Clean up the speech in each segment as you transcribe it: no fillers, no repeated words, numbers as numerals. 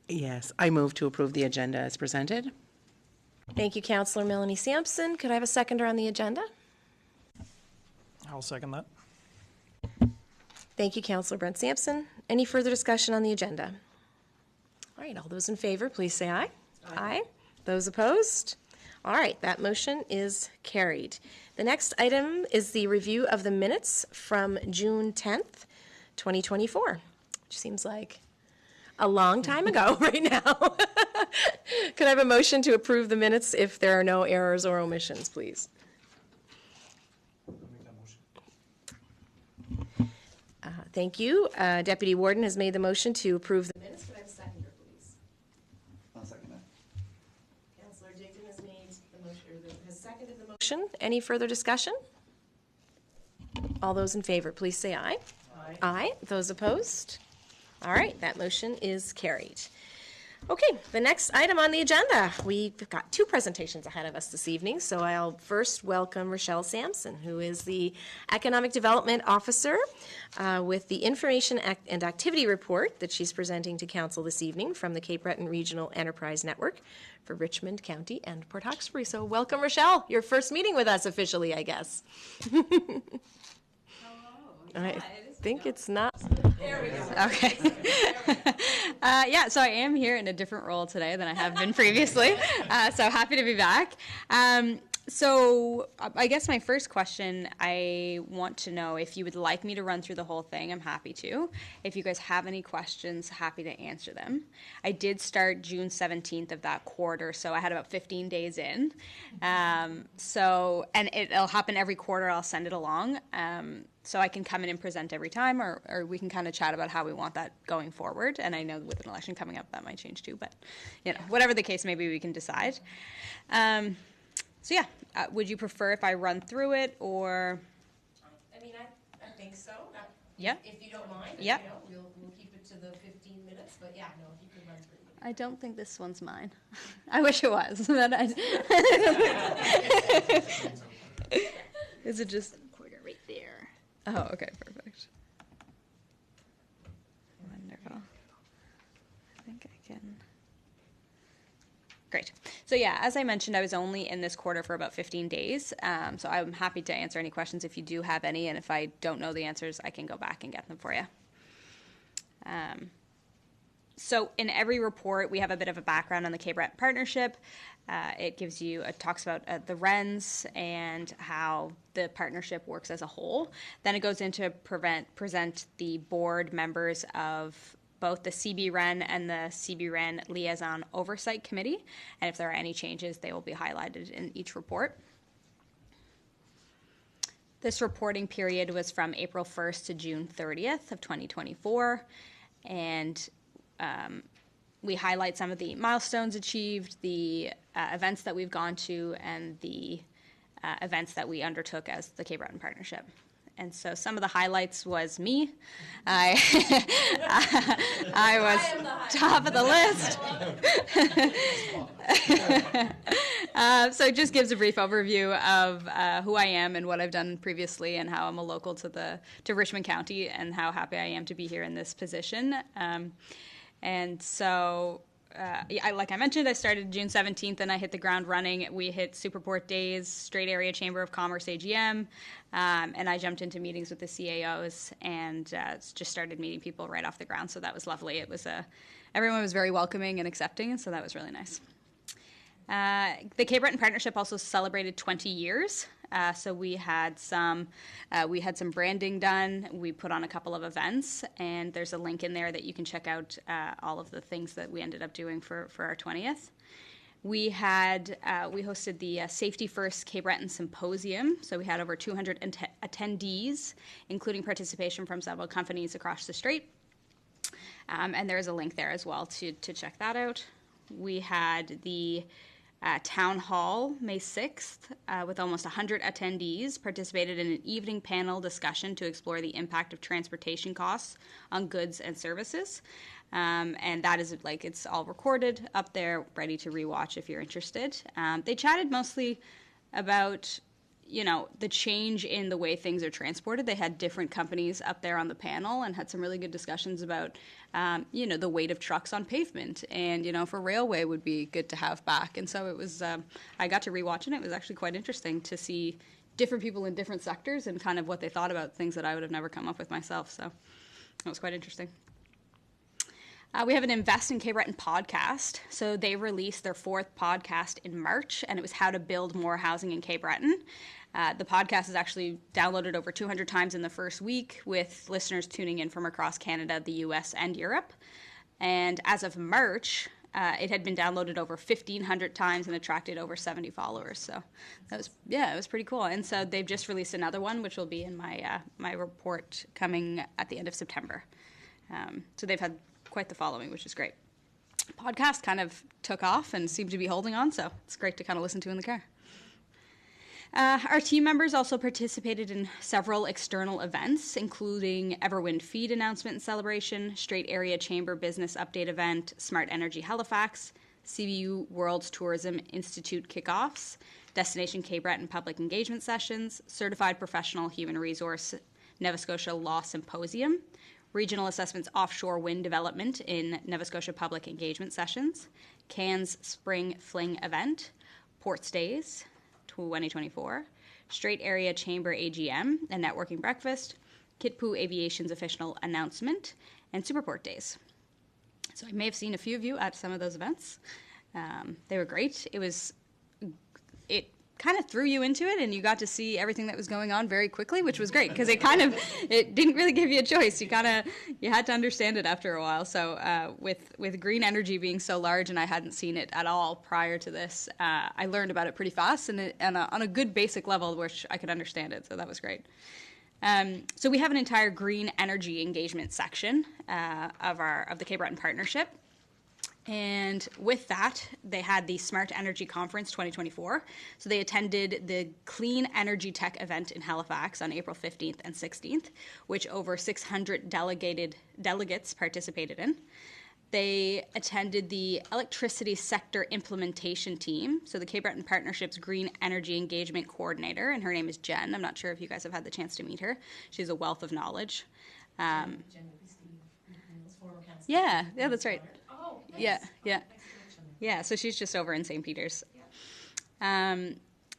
Yes, I move to approve the agenda as presented. Thank you, Councillor Melanie Sampson. Could I have a seconder on the agenda? I'll second that. Thank you, Councillor Brent Sampson. Any further discussion on the agenda? All right, all those in favor, please say aye. Aye. Those opposed? All right, that motion is carried. The next item is the review of the minutes from June 10th, 2024, which seems like a long time ago right now. Could I have a motion to approve the minutes if there are no errors or omissions, please? Thank you. Deputy Warden has made the motion to approve the minutes. Could I have a seconder, please? I'll second that. Councillor Digdon has made the motion, or has seconded the motion. Any further discussion? All those in favor, please say aye. Aye. Aye. Those opposed? All right, that motion is carried. Okay, the next item on the agenda. We've got two presentations ahead of us this evening, so I'll first welcome Rochelle Sampson, who is the Economic Development Officer with the Information and Activity Report that she's presenting to Council this evening from the Cape Breton Regional Enterprise Network for Richmond County and Port Hawkesbury. So welcome, Rochelle. Your first meeting with us officially, I guess. Hello. I think it's not. There we go. Okay. Yeah, so I am here in a different role today than I have been previously. So happy to be back. So I guess my first question, I want to know if you would like me to run through the whole thing, I'm happy to. If you guys have any questions, happy to answer them. I did start June 17th of that quarter, so I had about 15 days in. And it'll happen every quarter, I'll send it along. So I can come in and present every time, or we can kind of chat about how we want that going forward. And I know with an election coming up, that might change too, but whatever the case, maybe we can decide. So yeah, would you prefer if I run through it, or? I mean, I think so. Yeah. If you don't mind. Yeah. We'll keep it to the 15 minutes, but yeah, no, if you could run through it. I don't think this one's mine. I wish it was. Is it just quarter right there? Oh, okay, perfect. Wonderful. I think I can. Great. So yeah, as I mentioned, I was only in this quarter for about 15 days. So I'm happy to answer any questions if you do have any, and if I don't know the answers, I can go back and get them for you. So in every report, we have a bit of a background on the Cape Breton Partnership. It talks about the RENs and how the partnership works as a whole. Then it goes into present the board members of both the CB-REN and the CB-REN Liaison Oversight Committee. And if there are any changes, they will be highlighted in each report. This reporting period was from April 1st to June 30th of 2024. And we highlight some of the milestones achieved, the events that we've gone to, and the events that we undertook as the Cape Breton Partnership. And so some of the highlights was me. I was top of the list. So it just gives a brief overview of who I am and what I've done previously, and how I'm a local to Richmond County, and how happy I am to be here in this position. And so, like I mentioned, I started June 17th and I hit the ground running. We hit Superport Days, Strait Area Chamber of Commerce AGM, and I jumped into meetings with the CAOs and just started meeting people right off the ground. So that was lovely. It was everyone was very welcoming and accepting, and so that was really nice. The Cape Breton Partnership also celebrated 20 years. So we had some branding done. We put on a couple of events, and there's a link in there that you can check out all of the things that we ended up doing for our 20th. We hosted the Safety First Cape Breton Symposium. So we had over 200 attendees, including participation from several companies across the strait. And there is a link there as well to check that out. We had the Town Hall, May 6th, with almost 100 attendees, participated in an evening panel discussion to explore the impact of transportation costs on goods and services. And that is, it's all recorded up there, ready to rewatch if you're interested. They chatted mostly about the change in the way things are transported. They had different companies up there on the panel and had some really good discussions about, the weight of trucks on pavement and, if a railway would be good to have back. And so it was, I got to rewatch it. It was actually quite interesting to see different people in different sectors and kind of what they thought about things that I would have never come up with myself. So it was quite interesting. We have an Invest in Cape Breton podcast. So they released their 4th podcast in March, and it was how to build more housing in Cape Breton. The podcast is actually downloaded over 200 times in the first week, with listeners tuning in from across Canada, the US, and Europe. And as of March, it had been downloaded over 1,500 times and attracted over 70 followers. So that was, it was pretty cool. And so they've just released another one, which will be in my report coming at the end of September. So they've had quite the following, which is great. Podcast kind of took off and seemed to be holding on, so it's great to kind of listen to in the car. Our team members also participated in several external events, including Everwind Feed announcement and celebration, Strait Area Chamber Business Update event, Smart Energy Halifax, CBU World's Tourism Institute kickoffs, Destination Cape Breton public engagement sessions, Certified Professional Human Resource Nova Scotia Law Symposium, Regional Assessments Offshore Wind Development in Nova Scotia Public Engagement Sessions, Cairns Spring Fling Event, Ports Days 2024, Strait Area Chamber AGM and Networking Breakfast, Kitpoo Aviation's official announcement, and Superport Days. So I may have seen a few of you at some of those events. They were great. It kind of threw you into it, and you got to see everything that was going on very quickly, which was great because it didn't really give you a choice. You had to understand it after a while. So with green energy being so large, and I hadn't seen it at all prior to this, I learned about it pretty fast and on a good basic level, which I could understand it. So that was great. So we have an entire green energy engagement section of the Cape Breton Partnership. And with that, they had the Smart Energy Conference 2024. So they attended the Clean Energy Tech event in Halifax on April 15th and 16th, which over 600 delegates participated in. They attended the Electricity Sector Implementation Team, so the Cape Breton Partnership's Green Energy Engagement Coordinator, and her name is Jen. I'm not sure if you guys have had the chance to meet her. She's a wealth of knowledge. Jen would be Steve McNeil's former council. Yeah, that's right. Oh, nice. Yeah, so she's just over in St. Peter's.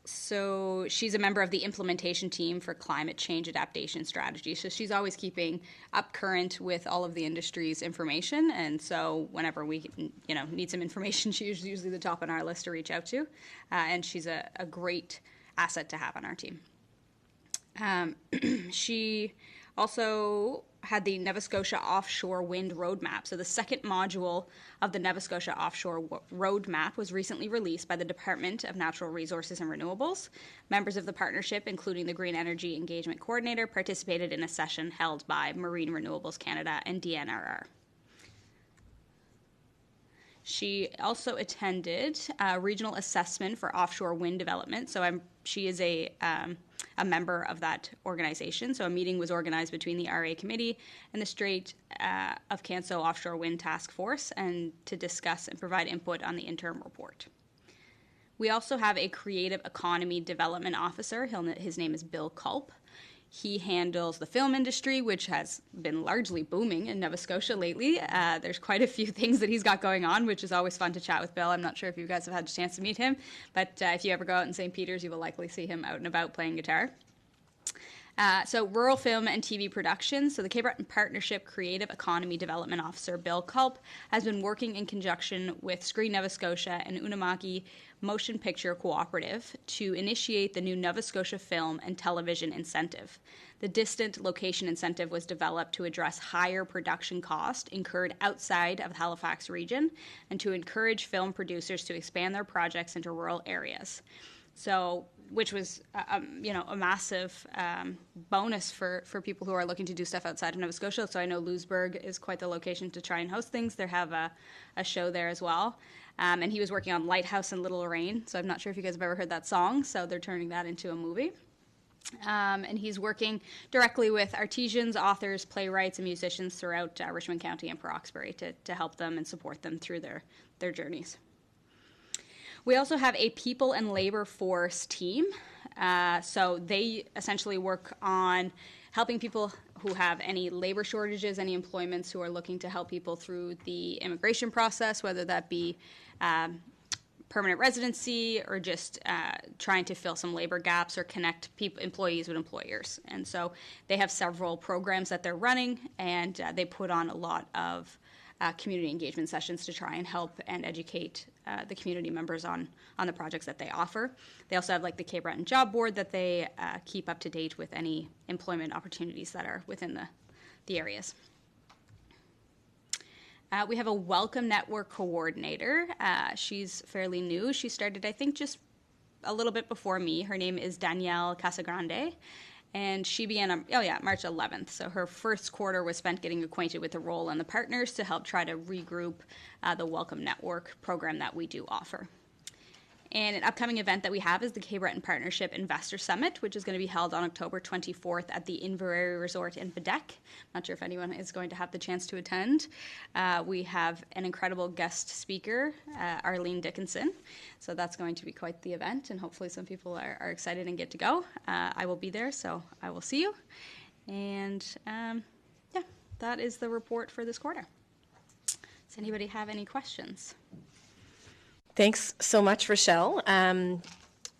So she's a member of the implementation team for climate change adaptation strategy. So she's always keeping up current with all of the industry's information. And so whenever we, need some information, she's usually the top on our list to reach out to. And she's a great asset to have on our team. She also had the Nova Scotia Offshore Wind Roadmap. So the second module of the Nova Scotia Offshore Roadmap was recently released by the Department of Natural Resources and Renewables. Members of the partnership, including the Green Energy Engagement Coordinator, participated in a session held by Marine Renewables Canada and DNRR. She also attended a regional assessment for offshore wind development. So she is a member of that organization. So a meeting was organized between the RA committee and the Strait of Canso Offshore Wind Task Force, and to discuss and provide input on the interim report. We also have a creative economy development officer. His name is Bill Culp. He handles the film industry, which has been largely booming in Nova Scotia lately. There's quite a few things that he's got going on, which is always fun to chat with Bill. I'm not sure if you guys have had a chance to meet him, but if you ever go out in St. Peter's, you will likely see him out and about playing guitar. So rural film and TV production. So the Cape Breton Partnership Creative Economy Development Officer, Bill Culp, has been working in conjunction with Screen Nova Scotia and Unamaki Motion Picture Cooperative to initiate the new Nova Scotia Film and Television Incentive. The distant location incentive was developed to address higher production cost incurred outside of the Halifax region and to encourage film producers to expand their projects into rural areas. So, which was, a massive bonus for people who are looking to do stuff outside of Nova Scotia. So I know Louisbourg is quite the location to try and host things. They have a show there as well. And he was working on Lighthouse in Little Rain. So I'm not sure if you guys have ever heard that song. So they're turning that into a movie. And he's working directly with artisans, authors, playwrights, and musicians throughout Richmond County and Roxbury to help them and support them through their journeys. We also have a people and labor force team. So they essentially work on helping people who have any labor shortages, any employments who are looking to help people through the immigration process, whether that be permanent residency or just trying to fill some labor gaps or connect employees with employers. And so they have several programs that they're running, and they put on a lot of community engagement sessions to try and help and educate the community members on the projects that they offer. They also have like the Cape Breton Job Board that they keep up to date with any employment opportunities that are within the areas. We have a Welcome Network coordinator. She's fairly new. She started, I think, just a little bit before me. Her name is Danielle Casagrande, and she began on, March 11th. So her first quarter was spent getting acquainted with the role and the partners to help try to regroup the Welcome Network program that we do offer. And an upcoming event that we have is the Cape Breton Partnership Investor Summit, which is going to be held on October 24th at the Inverary Resort in Badek. Not sure if anyone is going to have the chance to attend. We have an incredible guest speaker, Arlene Dickinson. So that's going to be quite the event, and hopefully some people are excited and get to go. I will be there, so I will see you. And that is the report for this quarter. Does anybody have any questions? Thanks so much, Rochelle.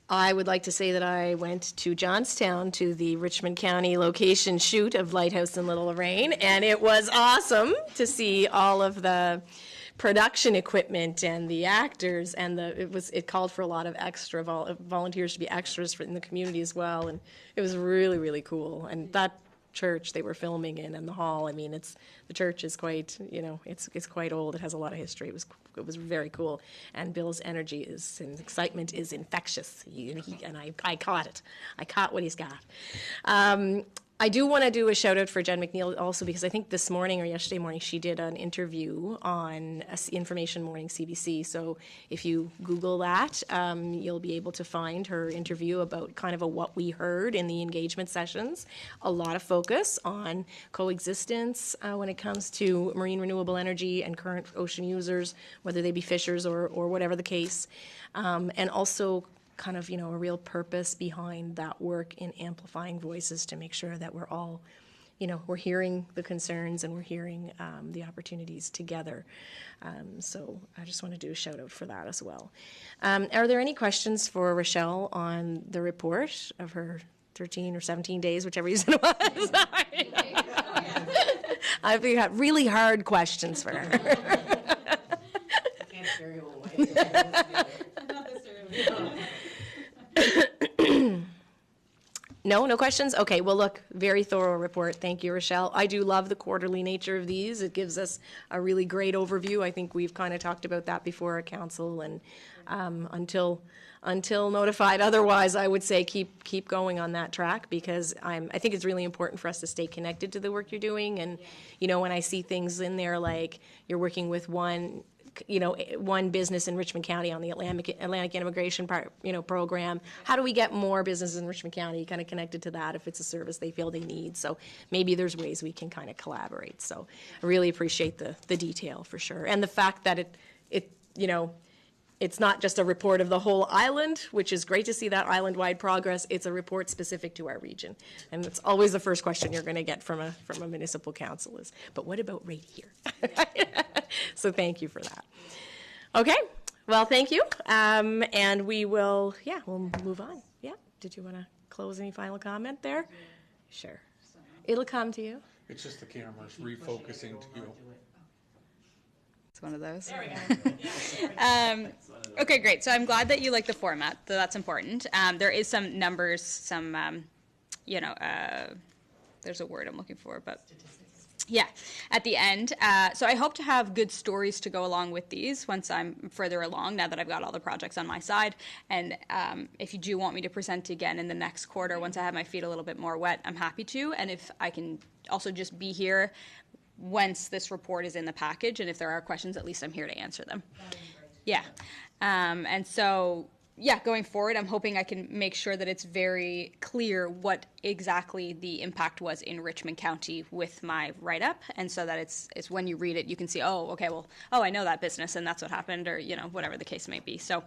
I would like to say that I went to Johnstown to the Richmond County location shoot of Lighthouse in Little Lorraine, and it was awesome to see all of the production equipment and the actors, and it called for a lot of extra volunteers to be extras in the community as well, and it was really, really cool. And that church they were filming in and the hall, I mean, the church is quite, it's quite old. It has a lot of history. It was very cool, and Bill's energy and excitement is infectious. And I caught it. I caught what he's got. I do want to do a shout out for Jen McNeil also, because I think this morning or yesterday morning she did an interview on Information Morning CBC. So if you Google that, you'll be able to find her interview about kind of what we heard in the engagement sessions. A lot of focus on coexistence when it comes to marine renewable energy and current ocean users, whether they be fishers or whatever the case, and also kind of, a real purpose behind that work in amplifying voices to make sure that we're all, we're hearing the concerns and we're hearing the opportunities together. So I just want to do a shout out for that as well. Are there any questions for Rochelle on the report of her 13 or 17 days, whichever reason it was? I've got really hard questions for her. Can't carry away. No questions? Okay, well, look, very thorough report. Thank you, Rochelle. I do love the quarterly nature of these. It gives us a really great overview. I think we've kind of talked about that before at council, and until notified otherwise, I would say keep going on that track, because I think it's really important for us to stay connected to the work you're doing. And, when I see things in there like you're working with one business in Richmond County on the Atlantic Immigration program. How do we get more businesses in Richmond County kind of connected to that if it's a service they feel they need? So maybe there's ways we can kind of collaborate. So I really appreciate the detail for sure. And the fact that it's not just a report of the whole island, which is great to see that island-wide progress. It's a report specific to our region. And it's always the first question you're going to get from a municipal council is, but what about right here? So thank you for that. Okay, well, thank you. And we'll move on. Yeah, did you want to close any final comment there? Sure. It'll come to you. It's just the camera's refocusing to you. It's one of those. Okay, great. So I'm glad that you like the format. So that's important. There is some numbers, there's a word I'm looking for, but yeah, at the end. So I hope to have good stories to go along with these once I'm further along, now that I've got all the projects on my side. And if you do want me to present again in the next quarter, once I have my feet a little bit more wet, I'm happy to. And if I can also just be here once this report is in the package, and if there are questions, at least I'm here to answer them. Yeah. And so, going forward, I'm hoping I can make sure that it's very clear what exactly the impact was in Richmond County with my write-up, and so that it's when you read it, you can see, I know that business, and that's what happened, or, whatever the case may be. So,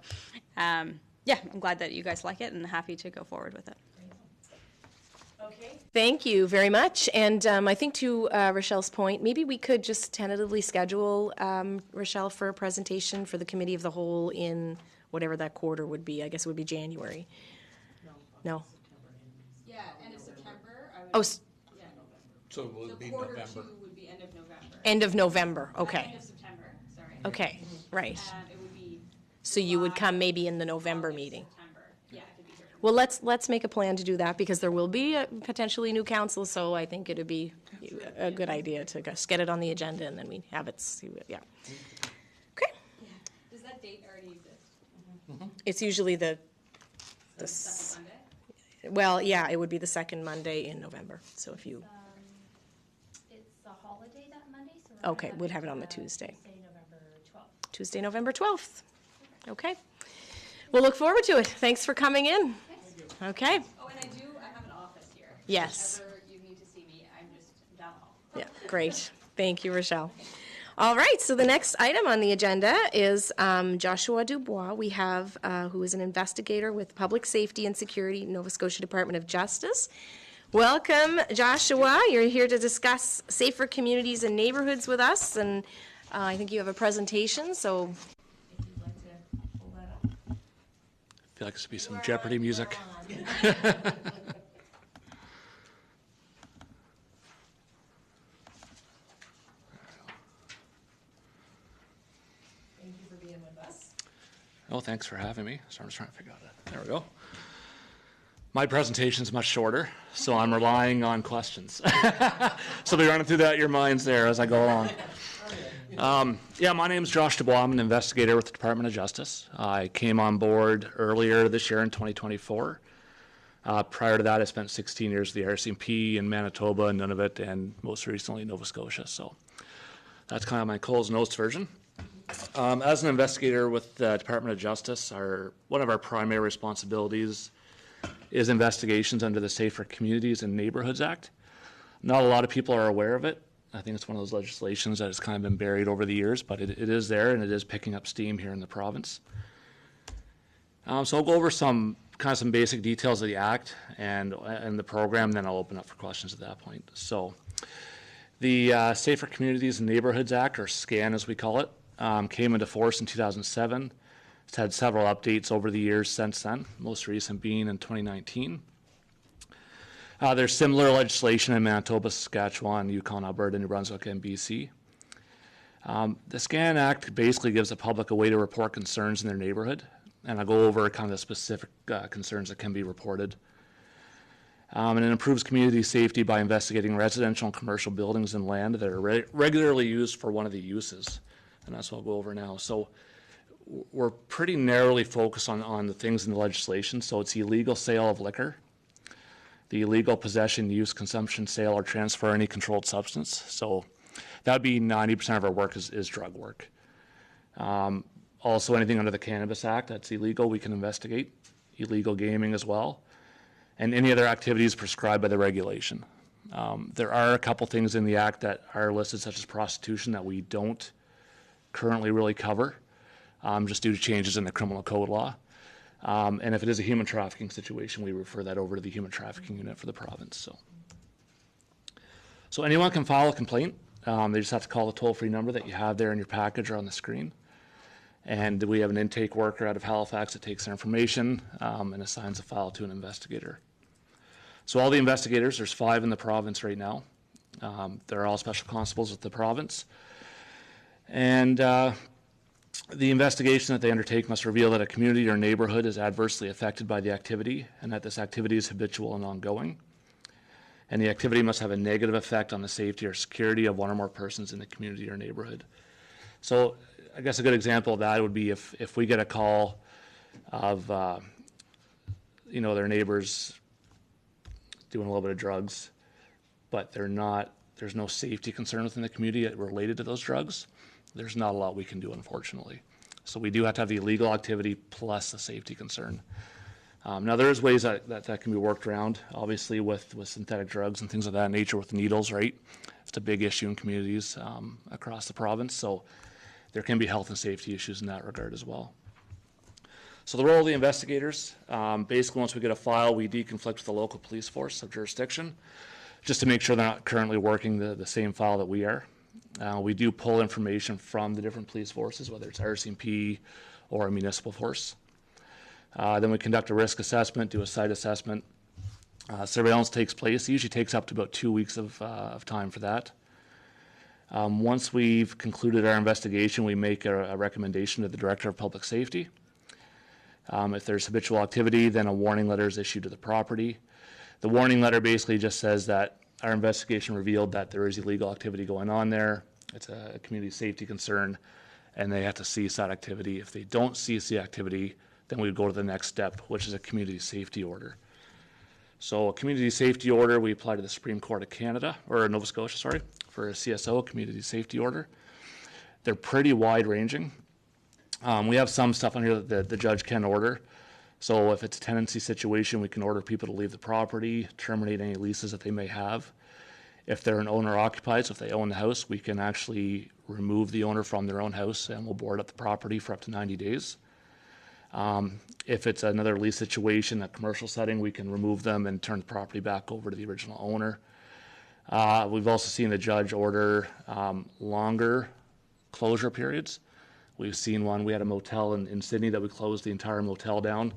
yeah, I'm glad that you guys like it and happy to go forward with it. Okay. Thank you very much. And I think to Rochelle's point, maybe we could just tentatively schedule Rochelle for a presentation for the Committee of the Whole in whatever that quarter would be. I guess it would be January. No? Yeah, end of September. Oh, So will it be November? would be end of November. end of November. Okay. End of September, sorry. Okay, right. It would be So you would come maybe in the November meeting. September. Yeah, I could be here. Well, let's make a plan to do that because there will be a potentially new council, so I think it'd be a good idea to just get it on the agenda and then we have it, yeah. Okay. Does that date already exist? It's usually the Monday? well, yeah, it would be the second Monday in November, so if you, It's a holiday that Monday, so we're okay, we'd have it on the Tuesday. November 12th. Tuesday, November 12th. Okay. We'll look forward to it. Thanks for coming in. Okay. Oh, and I have an office here. Yes. If ever you need to see me, I'm just down the hall. Yeah, great. Thank you, Rochelle. All right, so the next item on the agenda is Joshua Dubois. We have, who is an investigator with Public Safety and Security, Nova Scotia Department of Justice. Welcome, Joshua. You're here to discuss safer communities and neighborhoods with us, and I think you have a presentation, so if you'd like to pull that up. I feel like it should be some Jeopardy music. Thank you for being with us. Oh, thanks for having me. So I'm just trying to figure out that. There we go. My presentation is much shorter, so I'm relying on questions. So be running through that in your minds there as I go along. Yeah, my name is Josh Dubois. I'm an investigator with the Department of Justice. I came on board earlier this year in 2024. Prior to that, I spent 16 years at the RCMP in Manitoba and Nunavut, and most recently Nova Scotia. So that's kind of my Coles Notes version. As an investigator with the Department of Justice, one of our primary responsibilities is investigations under the Safer Communities and Neighborhoods Act. Not a lot of people are aware of it. I think it's one of those legislations that has kind of been buried over the years, but it is there and it is picking up steam here in the province. So I'll go over some basic details of the act and the program, then I'll open up for questions at that point. So the Safer Communities and Neighborhoods Act, or SCAN as we call it, came into force in 2007. It's had several updates over the years since then, most recent being in 2019. There's similar legislation in Manitoba, Saskatchewan, Yukon, Alberta, New Brunswick, and BC. The SCAN Act basically gives the public a way to report concerns in their neighborhood, and I'll go over kind of the specific concerns that can be reported. And it improves community safety by investigating residential and commercial buildings and land that are regularly used for one of the uses, and that's what I'll go over now. So we're pretty narrowly focused on the things in the legislation. So it's the illegal sale of liquor, the illegal possession, use, consumption, sale, or transfer of any controlled substance. So that would be 90% of our work is drug work. Also anything under the Cannabis Act that's illegal, we can investigate. Illegal gaming as well. And any other activities prescribed by the regulation. There are a couple things in the Act that are listed, such as prostitution, that we don't currently really cover, just due to changes in the criminal code law. And if it is a human trafficking situation, we refer that over to the human trafficking unit for the province. So anyone can file a complaint. They just have to call the toll-free number that you have there in your package or on the screen. And we have an intake worker out of Halifax that takes their information and assigns a file to an investigator. So all the investigators, there's 5 in the province right now. They're all special constables with the province. And the investigation that they undertake must reveal that a community or neighborhood is adversely affected by the activity and that this activity is habitual and ongoing. And the activity must have a negative effect on the safety or security of one or more persons in the community or neighborhood. So I guess a good example of that would be if we get a call of, their neighbors doing a little bit of drugs, but there's no safety concern within the community related to those drugs. There's not a lot we can do, unfortunately. So we do have to have the illegal activity plus the safety concern. Now there is ways that can be worked around, obviously with synthetic drugs and things of that nature with needles, right? It's a big issue in communities across the province, so there can be health and safety issues in that regard as well. So the role of the investigators, basically once we get a file, we deconflict with the local police force of jurisdiction, just to make sure they're not currently working the same file that we are. We do pull information from the different police forces, whether it's RCMP or a municipal force. Then we conduct a risk assessment, do a site assessment. Surveillance takes place. It usually takes up to about 2 weeks of time for that. Once we've concluded our investigation, we make a recommendation to the Director of Public Safety. If there's habitual activity, then a warning letter is issued to the property. The warning letter basically just says that our investigation revealed that there is illegal activity going on there. It's a community safety concern, and they have to cease that activity. If they don't cease the activity, then we go to the next step, which is a community safety order. So a community safety order, we apply to the Supreme Court of Canada, or Nova Scotia, sorry, for a CSO, a community safety order. They're pretty wide-ranging. We have some stuff on here that the judge can order. So if it's a tenancy situation, we can order people to leave the property, terminate any leases that they may have. If they're an owner occupied, so if they own the house, we can actually remove the owner from their own house and we'll board up the property for up to 90 days. If it's another lease situation, a commercial setting, we can remove them and turn the property back over to the original owner. We've also seen the judge order longer closure periods. We've seen one, we had a motel in Sydney that we closed the entire motel down.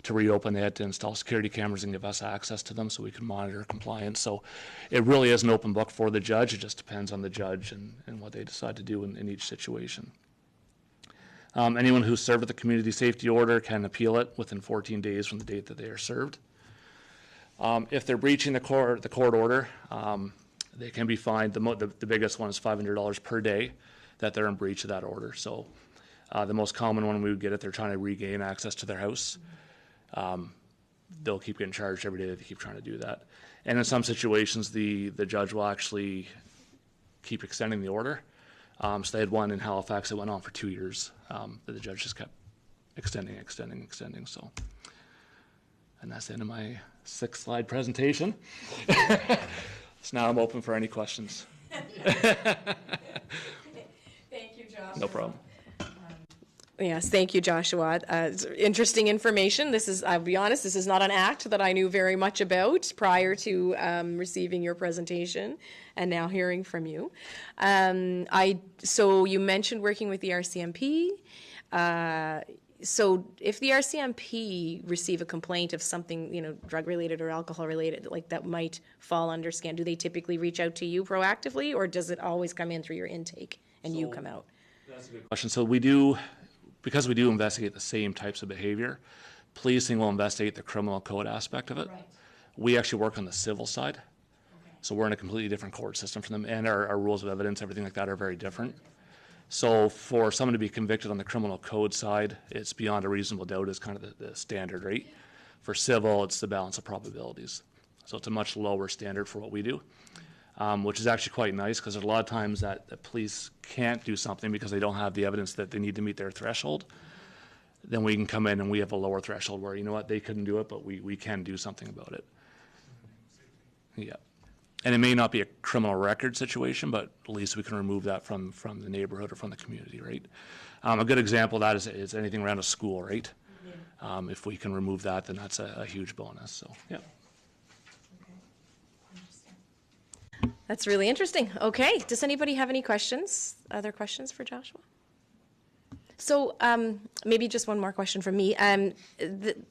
To reopen, they had to install security cameras and give us access to them so we can monitor compliance. So it really is an open book for the judge. It just depends on the judge and what they decide to do in each situation. Anyone who's served with a community safety order can appeal it within 14 days from the date that they are served. If they're breaching the court order, they can be fined. The biggest one is $500 per day that they're in breach of that order. So the most common one we would get if they're trying to regain access to their house. They'll keep getting charged every day that they keep trying to do that. And in some situations, the judge will actually keep extending the order. So they had one in Halifax that went on for 2 years that the judge just kept extending. So, and that's the end of my 6-slide presentation. So now I'm open for any questions. Thank you, Joshua. No problem. Yes, thank you, Joshua. It's interesting information. This is, I'll be honest, this is not an act that I knew very much about prior to receiving your presentation and now hearing from you. So you mentioned working with the RCMP. So if the RCMP receive a complaint of something, drug-related or alcohol-related, like that might fall under SCAN, do they typically reach out to you proactively, or does it always come in through your intake and you come out? That's a good question. So because we do investigate the same types of behavior, policing will investigate the criminal code aspect of it. Right. We actually work on the civil side. Okay. So we're in a completely different court system from them, and our rules of evidence, everything like that, are very different. So for someone to be convicted on the criminal code side, it's beyond a reasonable doubt is kind of the standard rate. For civil, it's the balance of probabilities. So it's a much lower standard for what we do. Which is actually quite nice because there's a lot of times that the police can't do something because they don't have the evidence that they need to meet their threshold. Then we can come in and we have a lower threshold where, they couldn't do it, but we can do something about it. Yeah. And it may not be a criminal record situation, but at least we can remove that from the neighborhood or from the community, right? A good example of that is anything around a school, right? Yeah. If we can remove that, then that's a huge bonus, so, yeah. That's really interesting. Okay, does anybody have any questions? Other questions for Joshua? So maybe just one more question from me.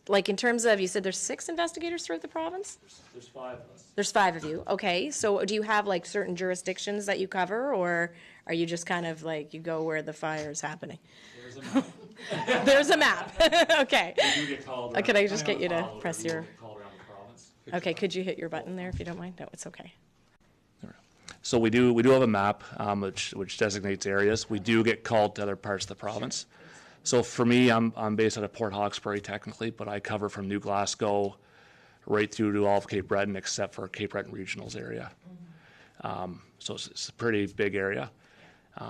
Like in terms of, you said there's 6 investigators throughout the province? There's 5 of us. There's 5 of you. Okay, so do you have like certain jurisdictions that you cover, or are you just kind of like you go where the fire is happening? There's a map. There's a map. Okay. We do get called around, Could I just get you to follow, press we will your... get called around the province. Okay, could you hit your button there if you don't mind? No, it's okay. So we do have a map which designates areas. We do get called to other parts of the province. So for me, I'm based out of Port Hawkesbury technically, but I cover from New Glasgow right through to all of Cape Breton except for Cape Breton Regionals area. So it's a pretty big area.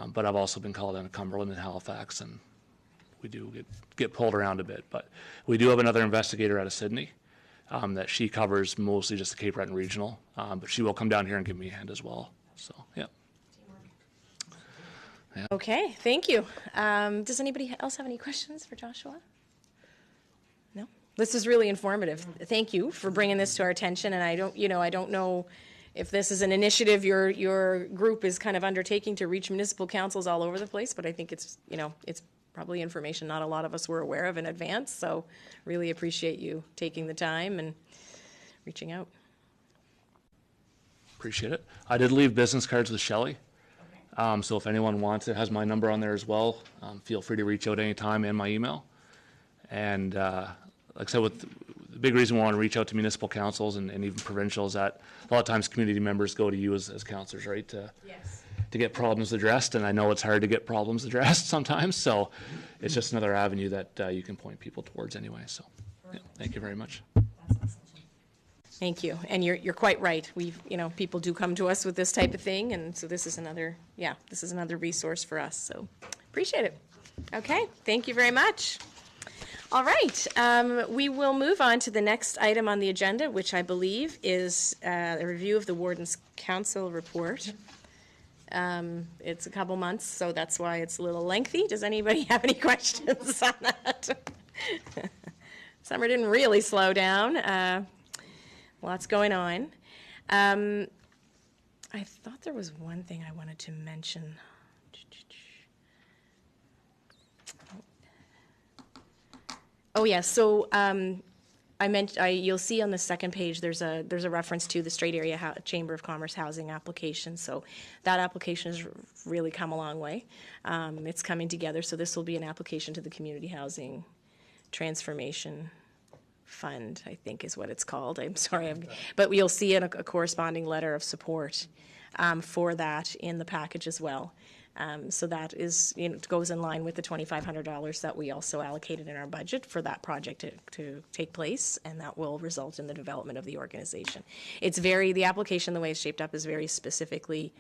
But I've also been called into Cumberland and Halifax, and we do get pulled around a bit. But we do have another investigator out of Sydney. That she covers mostly just the Cape Breton Regional, but she will come down here and give me a hand as well. So, yeah. Okay, thank you. Does anybody else have any questions for Joshua? This is really informative. Thank you for bringing this to our attention, and I don't know if this is an initiative your group is kind of undertaking to reach municipal councils all over the place, but I think it's probably information not a lot of us were aware of in advance, so really appreciate you taking the time and reaching out. Appreciate it. I did leave business cards with Shelley. So if anyone wants it, has my number on there as well. Feel free to reach out anytime and my email. And like I said, with the big reason we want to reach out to municipal councils and even provincial is that a lot of times community members go to you as councillors, right? To get problems addressed. And I know it's hard to get problems addressed sometimes. So it's just another avenue that you can point people towards anyway. So yeah, thank you very much. Thank you. And you're quite right. People do come to us with this type of thing, and so this is another resource for us. So appreciate it. Okay, thank you very much. All right, we will move on to the next item on the agenda, which I believe is a review of the Warden's Council report. It's a couple months, so that's why it's a little lengthy. Does anybody have any questions on that? Summer didn't really slow down. Lots going on. I thought there was one thing I wanted to mention. Oh yeah, so you'll see on the second page there's a reference to the Strait Area Chamber of Commerce housing application. So that application has really come a long way. It's coming together. So this will be an application to the Community Housing Transformation Fund, I think is what it's called. I'm sorry, but you'll see a corresponding letter of support for that in the package as well. So that is, goes in line with the $2,500 that we also allocated in our budget for that project to take place, and that will result in the development of the organization. The application, the way it's shaped up, is very specifically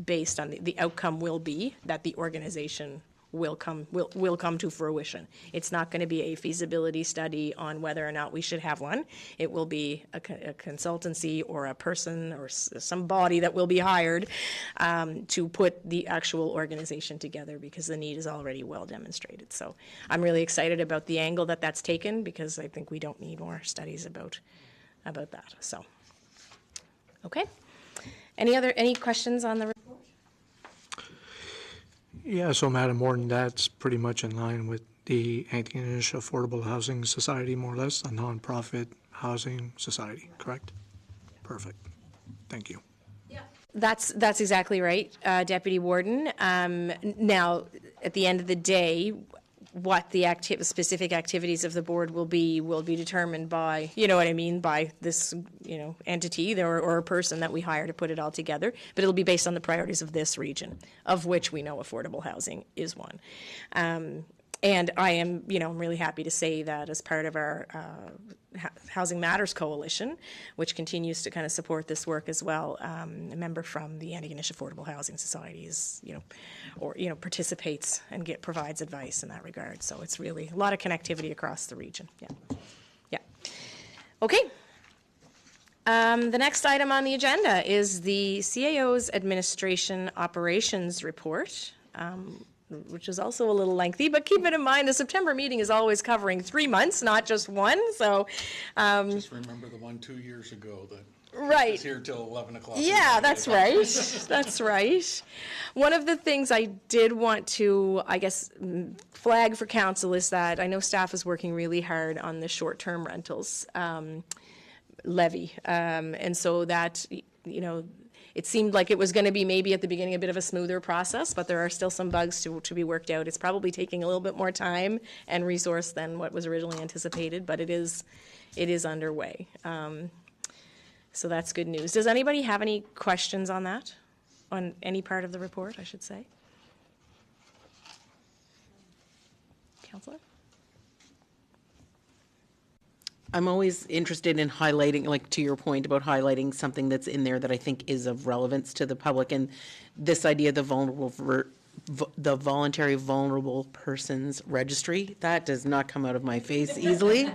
based on the outcome will be that the organization will come to fruition. It's not going to be a feasibility study on whether or not we should have one. It will be a consultancy or a person or some body that will be hired to put the actual organization together, because the need is already well demonstrated. So I'm really excited about the angle that's taken, because I think we don't need more studies about that. So, okay. Any questions on the report? Yeah, so Madam Warden, that's pretty much in line with the Antigonish Affordable Housing Society, more or less, a nonprofit housing society, correct? Perfect. Thank you. Yeah, that's exactly right, Deputy Warden. Now, at the end of the day, what the specific activities of the board will be determined by, by this, entity or a person that we hire to put it all together. But it'll be based on the priorities of this region, of which we know affordable housing is one. And I am, I'm really happy to say that as part of our Housing Matters Coalition, which continues to kind of support this work as well, a member from the Antigonish Affordable Housing Society is, participates and provides advice in that regard. So it's really a lot of connectivity across the region. Yeah. Okay. The next item on the agenda is the CAO's Administration Operations Report. Which is also a little lengthy, but keep it in mind, the September meeting is always covering 3 months, not just one, so. Just remember the one 2 years ago that right. was here till 11 o'clock. Yeah, that's right, that's right. One of the things I did want to, flag for council is that I know staff is working really hard on the short-term rentals levy, and so that, it seemed like it was going to be maybe at the beginning a bit of a smoother process, but there are still some bugs to be worked out. It's probably taking a little bit more time and resource than what was originally anticipated, but it is underway. So that's good news. Does anybody have any questions on that? On any part of the report, I should say? Councillor? I'm always interested in highlighting, like to your point about highlighting something that's in there that I think is of relevance to the public, and this idea of the voluntary vulnerable persons registry. That does not come out of my face easily.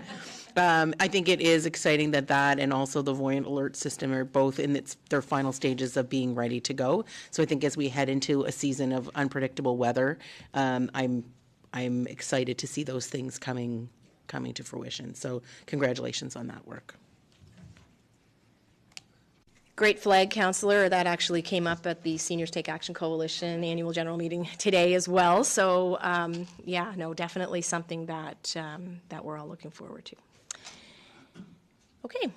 I think it is exciting that and also the Voyant Alert System are both in their final stages of being ready to go. So I think as we head into a season of unpredictable weather, I'm excited to see those things coming coming to fruition. So congratulations on that work. Great flag, Councillor. That actually came up at the Seniors Take Action Coalition annual general meeting today as well. So, yeah, no, definitely something that, that we're all looking forward to. Okay.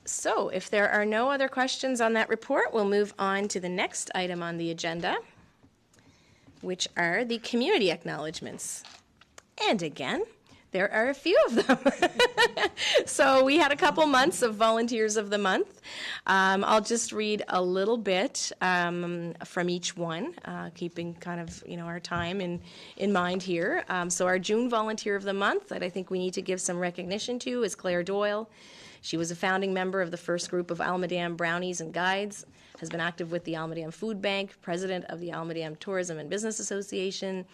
So if there are no other questions on that report, we'll move on to the next item on the agenda, which are the community acknowledgements. And again, there are a few of them. So we had a couple months of Volunteers of the Month. I'll just read a little bit from each one, keeping kind of, our time in mind here. So our June Volunteer of the Month that I think we need to give some recognition to is Claire Doyle. She was a founding member of the first group of Almadam Brownies and Guides, has been active with the Almadam Food Bank, president of the Almadam Tourism and Business Association.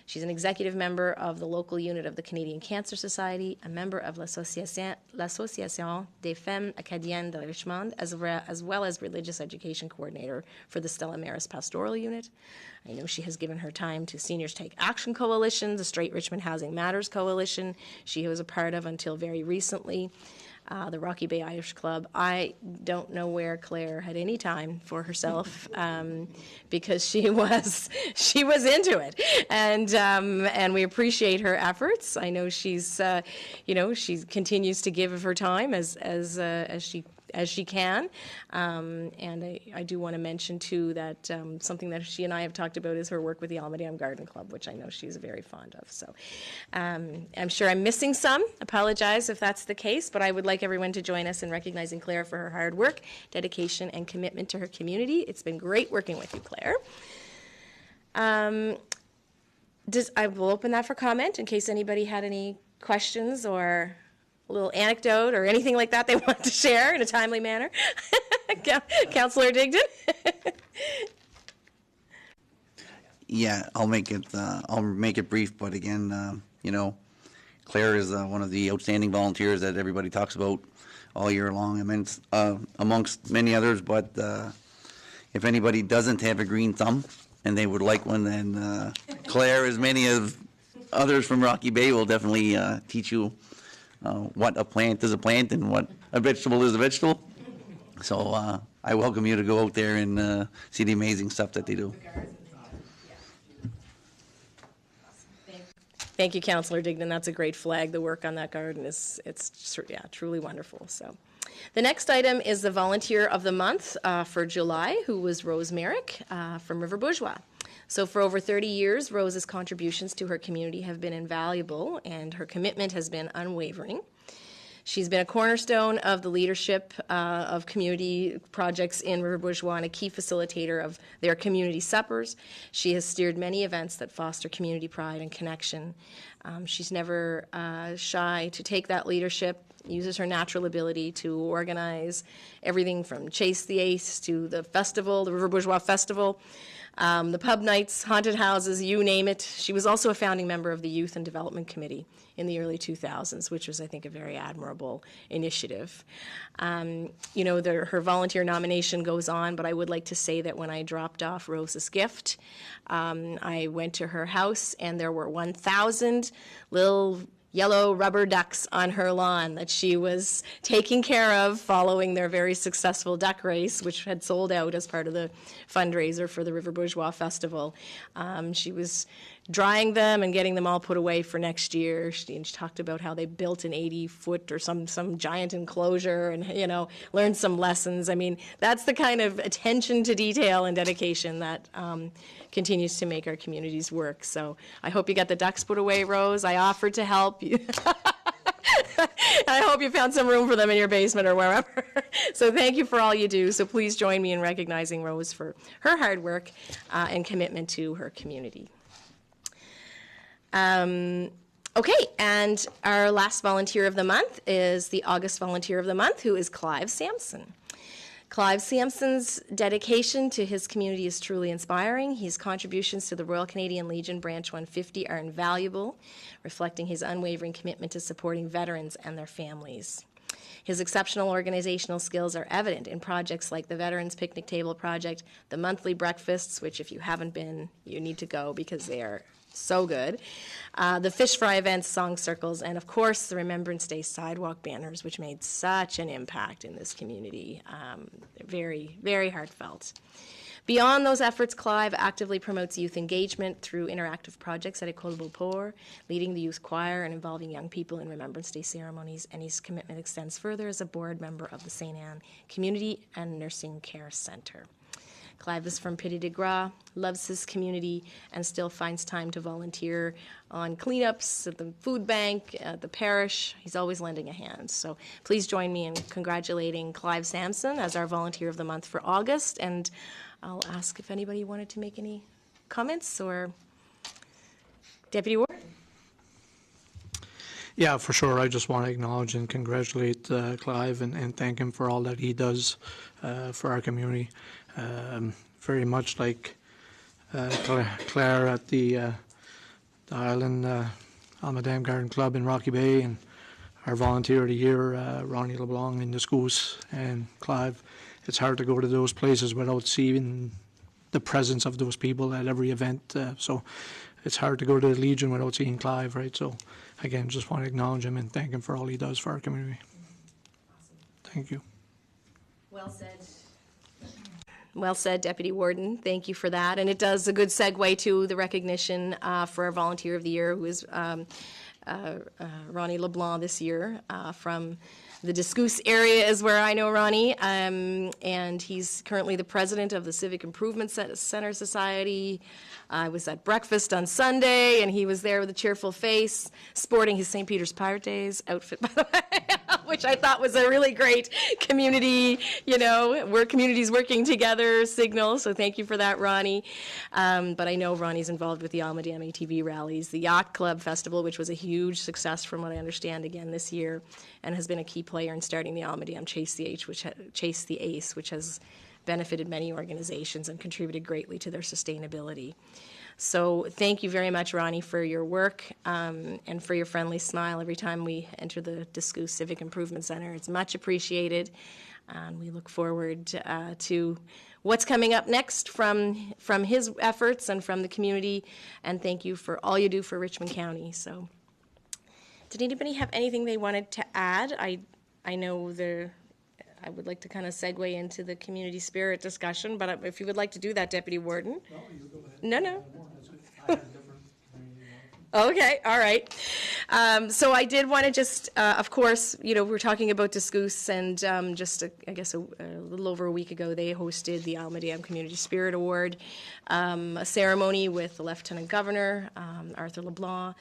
She's an executive member of the local unit of the Canadian Cancer Society, a member of l'Association des Femmes Acadiennes de Richmond, as well as religious education coordinator for the Stella Maris Pastoral Unit. I know she has given her time to Seniors Take Action Coalition, the Straight Richmond Housing Matters Coalition, she was a part of until very recently. The Rocky Bay Irish Club. I don't know where Claire had any time for herself because she was into it, and we appreciate her efforts. I know she's she continues to give of her time as she can, and I do want to mention too that something that she and I have talked about is her work with the Almadam Garden Club, which I know she's very fond of. So I'm sure I'm missing some. Apologize if that's the case, but I would like everyone to join us in recognizing Claire for her hard work, dedication, and commitment to her community. It's been great working with you, Claire. I will open that for comment in case anybody had any questions or a little anecdote or anything like that they want to share in a timely manner. Councillor Digdon. Yeah, I'll make it brief, but again, Claire is one of the outstanding volunteers that everybody talks about all year long, amongst many others, but if anybody doesn't have a green thumb and they would like one, then Claire, as many of others from Rocky Bay, will definitely teach you what a plant is a plant and what a vegetable is a vegetable. So I welcome you to go out there and see the amazing stuff that they do. Thank you, Councillor Dignan. That's a great flag. The work on that garden it's truly wonderful. So, the next item is the Volunteer of the Month for July, who was Rose Merrick from River Bourgeois. So for over 30 years, Rose's contributions to her community have been invaluable, and her commitment has been unwavering. She's been a cornerstone of the leadership of community projects in River Bourgeois and a key facilitator of their community suppers. She has steered many events that foster community pride and connection. She's never shy to take that leadership, uses her natural ability to organize everything from Chase the Ace to the festival, the River Bourgeois Festival, the pub nights, haunted houses, you name it. She was also a founding member of the Youth and Development Committee in the early 2000s, which was, I think, a very admirable initiative. Her volunteer nomination goes on, but I would like to say that when I dropped off Rose's gift, I went to her house and there were 1,000 little yellow rubber ducks on her lawn that she was taking care of following their very successful duck race, which had sold out as part of the fundraiser for the River Bourgeois Festival. She was drying them and getting them all put away for next year. She talked about how they built an 80-foot or some giant enclosure and, learned some lessons. I mean, that's the kind of attention to detail and dedication that continues to make our communities work. So I hope you got the ducks put away, Rose. I offered to help you. I hope you found some room for them in your basement or wherever. So thank you for all you do. So please join me in recognizing Rose for her hard work and commitment to her community. Okay, and our last volunteer of the month is the August Volunteer of the Month, who is Clive Sampson. Clive Sampson's dedication to his community is truly inspiring. His contributions to the Royal Canadian Legion Branch 150 are invaluable, reflecting his unwavering commitment to supporting veterans and their families. His exceptional organizational skills are evident in projects like the Veterans Picnic Table Project, the monthly breakfasts, which if you haven't been, you need to go because they are so good. The fish fry events, song circles, and of course the Remembrance Day sidewalk banners, which made such an impact in this community. Very, very heartfelt. Beyond those efforts, Clive actively promotes youth engagement through interactive projects at École Beauport, leading the youth choir and involving young people in Remembrance Day ceremonies, and his commitment extends further as a board member of the St. Anne Community and Nursing Care Centre. Clive is from Petit de Gras, loves his community, and still finds time to volunteer on cleanups at the food bank, at the parish. He's always lending a hand. So please join me in congratulating Clive Sampson as our Volunteer of the Month for August. And I'll ask if anybody wanted to make any comments, or Deputy Warden. Yeah, for sure. I just want to acknowledge and congratulate Clive and thank him for all that he does for our community. Very much like Claire at the Island Almadam Garden Club in Rocky Bay, and our Volunteer of the Year, Ronnie LeBlanc in the schools, and Clive. It's hard to go to those places without seeing the presence of those people at every event. So it's hard to go to the Legion without seeing Clive, right? So again, just want to acknowledge him and thank him for all he does for our community. Thank you. Well said. Well said, Deputy Warden. Thank you for that. And it does a good segue to the recognition for our Volunteer of the Year, who is Ronnie LeBlanc this year from the Discouse area is where I know Ronnie, and he's currently the president of the Civic Improvement Center Society. I was at breakfast on Sunday, and he was there with a cheerful face, sporting his St. Peter's Pirate Days outfit, by the way, which I thought was a really great community, where communities working together signal. So thank you for that, Ronnie. But I know Ronnie's involved with the Almadam ATV rallies, the Yacht Club Festival, which was a huge success from what I understand again this year, and has been a key player in starting the Almadam Chase the Ace, which has benefited many organizations and contributed greatly to their sustainability. So thank you very much, Ronnie, for your work and for your friendly smile every time we enter the Discouse Civic Improvement Center. It's much appreciated, and we look forward to what's coming up next from his efforts and from the community, and thank you for all you do for Richmond County. So did anybody have anything they wanted to add? I know I would like to kind of segue into the community spirit discussion, but if you would like to do that, Deputy Warden. No, you go ahead. No. Okay, all right. So I did want to just, of course, we're talking about Discouse, and just, I guess, a little over a week ago, they hosted the Almadam Community Spirit Award, a ceremony with the Lieutenant Governor, Arthur LeBlanc,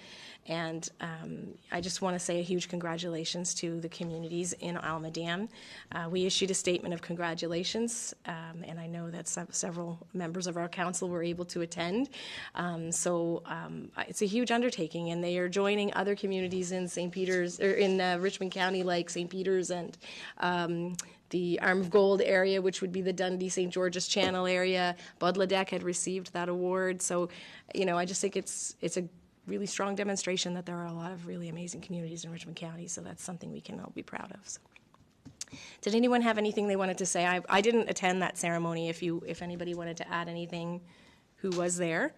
and I just want to say a huge congratulations to the communities in Almadam. We issued a statement of congratulations, and I know that several members of our council were able to attend. So it's a huge undertaking, and they are joining other communities in St. Peter's, or in Richmond County, like St. Peter's and the Arm of Gold area, which would be the Dundee St. George's Channel area. Budladec had received that award. So, I just think it's a really strong demonstration that there are a lot of really amazing communities in Richmond County, so that's something we can all be proud of. So. Did anyone have anything they wanted to say? I didn't attend that ceremony. If anybody wanted to add anything, who was there?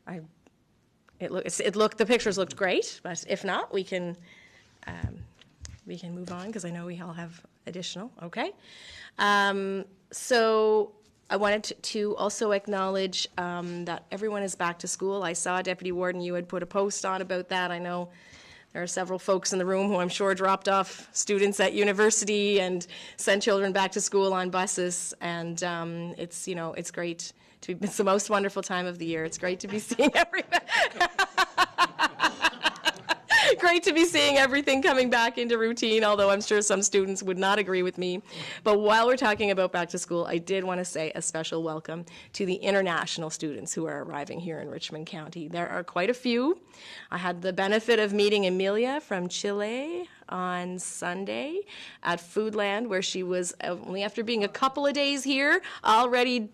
The pictures looked great, but if not, we can move on, because I know we all have additional. Okay, so I wanted to also acknowledge that everyone is back to school. I saw, Deputy Warden, you had put a post on about that. I know there are several folks in the room who I'm sure dropped off students at university and sent children back to school on buses. And it's great to be, it's the most wonderful time of the year. It's great to be seeing everybody. Great to be seeing everything coming back into routine, although I'm sure some students would not agree with me. But while we're talking about back to school, I did want to say a special welcome to the international students who are arriving here in Richmond County. There are quite a few. I had the benefit of meeting Emilia from Chile on Sunday at Foodland, where she was, only after being a couple of days here, already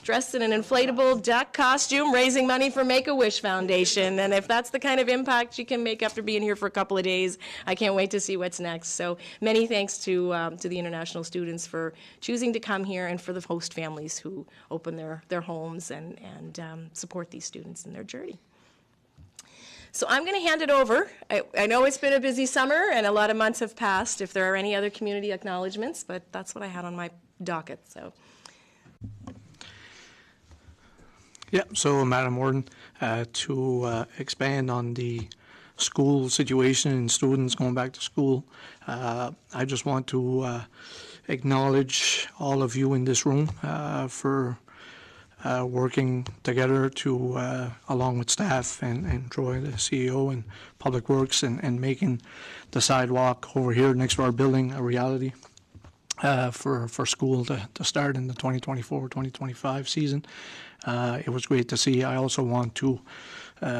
dressed in an inflatable duck costume, raising money for Make-A-Wish Foundation. And if that's the kind of impact she can make after being here for a couple of days, I can't wait to see what's next. So many thanks to the international students for choosing to come here, and for the host families who open their homes and support these students in their journey. So I'm going to hand it over. I know it's been a busy summer and a lot of months have passed, if there are any other community acknowledgements, but that's what I had on my docket, so. Yeah, so Madam Warden, to expand on the school situation and students going back to school, I just want to acknowledge all of you in this room for working together to, along with staff and Troy, the CEO, and Public Works, and making the sidewalk over here next to our building a reality for school to start in the 2024-2025 season. It was great to see. I also want to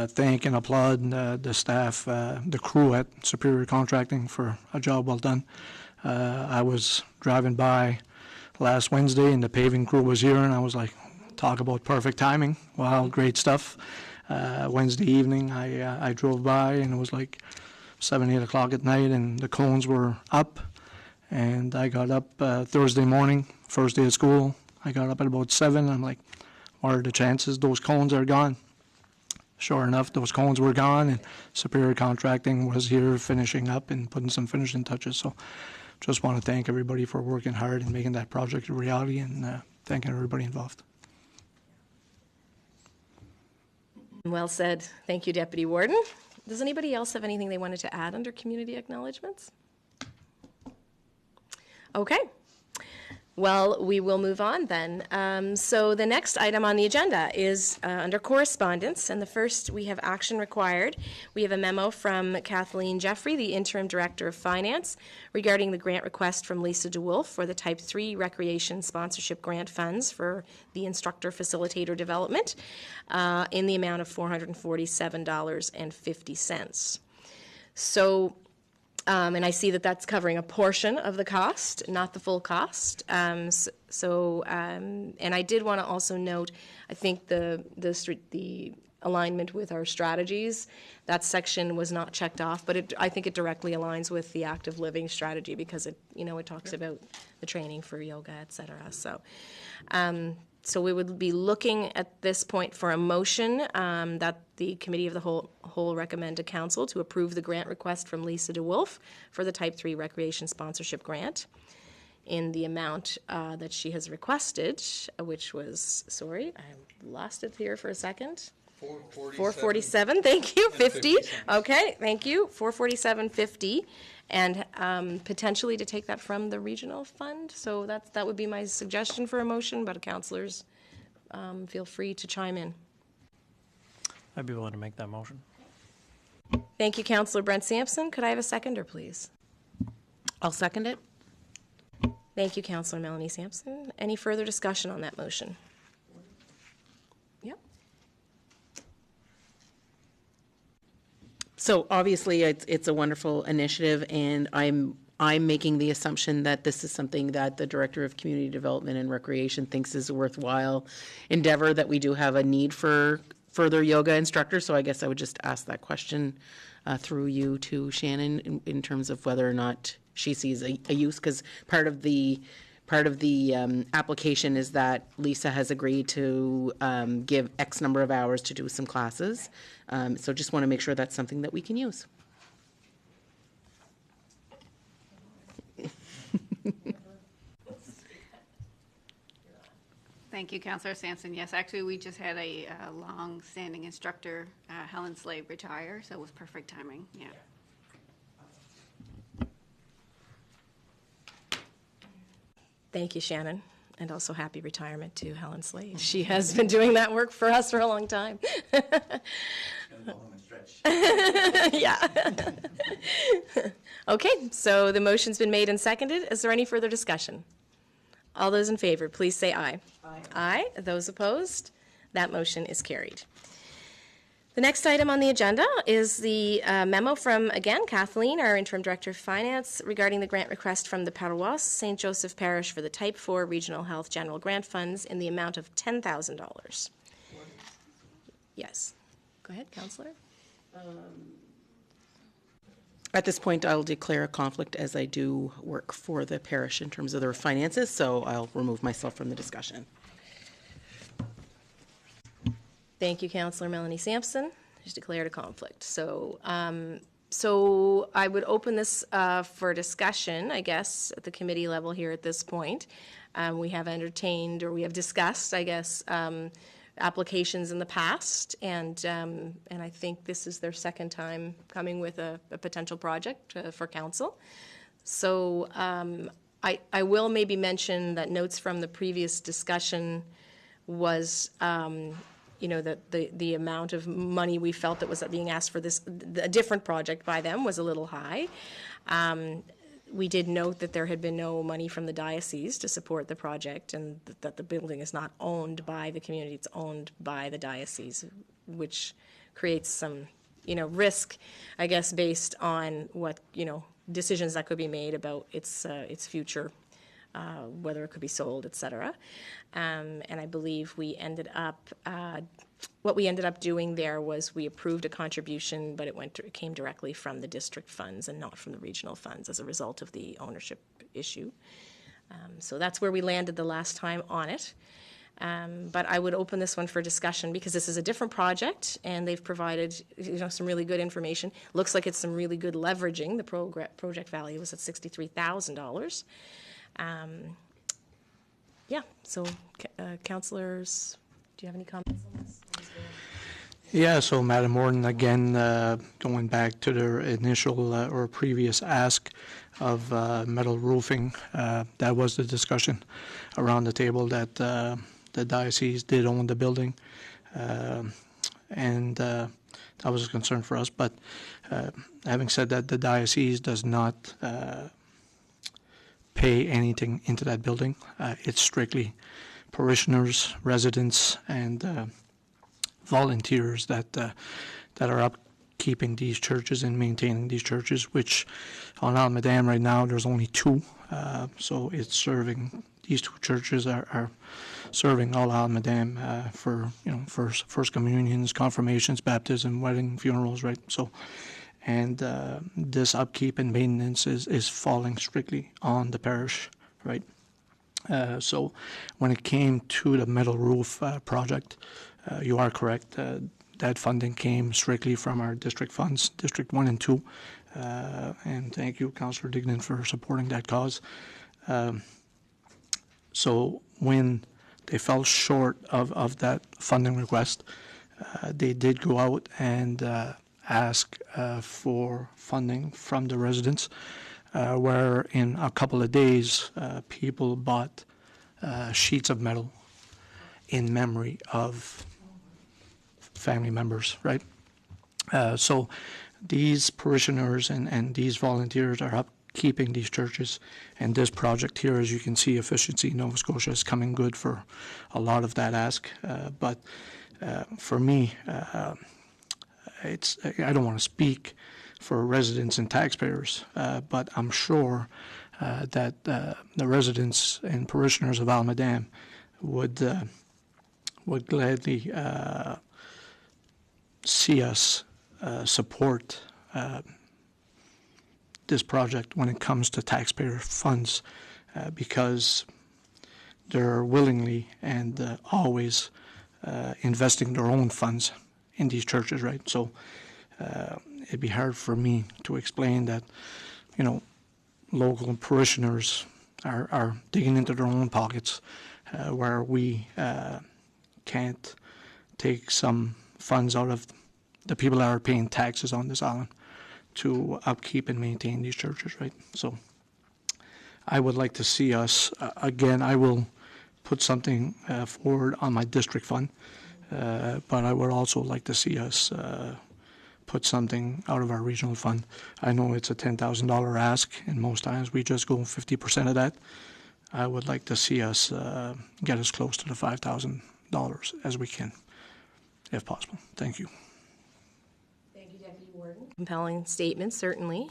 thank and applaud the staff, the crew at Superior Contracting for a job well done. I was driving by last Wednesday and the paving crew was here, and I was like, talk about perfect timing. Wow, great stuff. Wednesday evening, I drove by and it was like 7, 8 o'clock at night and the cones were up. And I got up Thursday morning, first day of school. I got up at about 7. I'm like, what are the chances those cones are gone? Sure enough, those cones were gone, and Superior Contracting was here finishing up and putting some finishing touches. So just want to thank everybody for working hard and making that project a reality, and thanking everybody involved. Well said. Thank you, Deputy Warden. Does anybody else have anything they wanted to add under community acknowledgements? Okay. Well, we will move on then. So the next item on the agenda is under correspondence, and the first we have action required. We have a memo from Kathleen Jeffrey, the Interim Director of Finance, regarding the grant request from Lisa DeWolf for the Type 3 Recreation Sponsorship Grant Funds for the Instructor Facilitator Development in the amount of $447.50. So and I see that that's covering a portion of the cost, not the full cost. And I did want to also note, I think the alignment with our strategies, that section was not checked off, but I think it directly aligns with the active living strategy because it talks about the training for yoga, et cetera. So we would be looking at this point for a motion that the Committee of the Whole recommend to Council to approve the grant request from Lisa DeWolf for the Type 3 Recreation Sponsorship Grant in the amount that she has requested, which was, sorry, I lost it here for a second. $447, thank you, 50. Okay, thank you, $447.50. And potentially to take that from the regional fund. So that would be my suggestion for a motion, but councillors feel free to chime in. I'd be willing to make that motion. Thank you, Councillor Brent Sampson. Could I have a seconder, please? I'll second it. Thank you, Councillor Melanie Sampson. Any further discussion on that motion? Yep. So obviously, it's a wonderful initiative, and I'm making the assumption that this is something that the Director of Community Development and Recreation thinks is a worthwhile endeavor, that we do have a need for further yoga instructors. So I guess I would just ask that question through you to Shannon in terms of whether or not she sees a use, because part of the application is that Lisa has agreed to give X number of hours to do some classes. So just want to make sure that's something that we can use. Thank you, Councillor Sampson. Yes, actually, we just had a long-standing instructor, Helen Slade, retire, so it was perfect timing. Yeah. Thank you, Shannon. And also happy retirement to Helen Slade. She has been doing that work for us for a long time. Yeah. Okay, so the motion's been made and seconded. Is there any further discussion? All those in favor, please say aye. Aye. Aye. Those opposed? That motion is carried. The next item on the agenda is the memo from, again, Kathleen, our Interim Director of Finance, regarding the grant request from the Paroisse St. Joseph Parish for the Type 4 Regional Health General Grant Funds in the amount of $10,000. Yes. Go ahead, Councillor. At this point, I'll declare a conflict, as I do work for the parish in terms of their finances, so I'll remove myself from the discussion. Thank you, Councillor Melanie Sampson. She's declared a conflict. So, so I would open this for discussion, I guess, at the committee level here at this point. We have entertained, or we have discussed, I guess, applications in the past, and I think this is their second time coming with a potential project for council. So I will maybe mention that notes from the previous discussion was, you know, that the amount of money we felt that was being asked for this, a different project by them, was a little high. We did note that there had been no money from the diocese to support the project, and that the building is not owned by the community, it's owned by the diocese, which creates some, you know, risk, I guess, based on what, you know, decisions that could be made about its future, whether it could be sold, et cetera. And I believe we ended up, what we ended up doing there was we approved a contribution, but it came directly from the district funds and not from the regional funds as a result of the ownership issue. So that's where we landed the last time on it. But I would open this one for discussion because this is a different project, and they've provided, you know, some really good information. Looks like it's some really good leveraging. The project value was at $63,000. Yeah, so councillors, do you have any comments on this? Yeah, so Madam Warden, again, going back to their initial or previous ask of metal roofing, that was the discussion around the table, that the diocese did own the building, and that was a concern for us. But having said that, the diocese does not pay anything into that building. It's strictly parishioners, residents, and volunteers that are upkeeping these churches and maintaining these churches, which on Almadam right now there's only 2. So it's serving, these 2 churches are serving all Almadam for, you know, first communions, confirmations, baptism, wedding, funerals, right? So, and this upkeep and maintenance is falling strictly on the parish, right? So when it came to the metal roof project, you are correct. That funding came strictly from our district funds, District 1 and 2. And thank you, Councillor Dignan, for supporting that cause. So when they fell short of that funding request, they did go out and ask for funding from the residents, where in a couple of days people bought sheets of metal in memory of family members, right? So these parishioners and these volunteers are upkeeping these churches, and this project here, as you can see, Efficiency Nova Scotia is coming good for a lot of that ask. But for me, I don't want to speak for residents and taxpayers, but I'm sure that the residents and parishioners of Almadam would gladly see us support this project when it comes to taxpayer funds, because they're willingly and always investing their own funds in these churches, right? So it'd be hard for me to explain that, you know, local parishioners are digging into their own pockets, where we can't take some funds out of the people that are paying taxes on this island to upkeep and maintain these churches, right? So I would like to see us, again, I will put something forward on my district fund, but I would also like to see us put something out of our regional fund. I know it's a $10,000 ask, and most times we just go 50% of that. I would like to see us get as close to the $5,000 as we can, if possible. Thank you. Thank you, Deputy Warden. Compelling statement, certainly.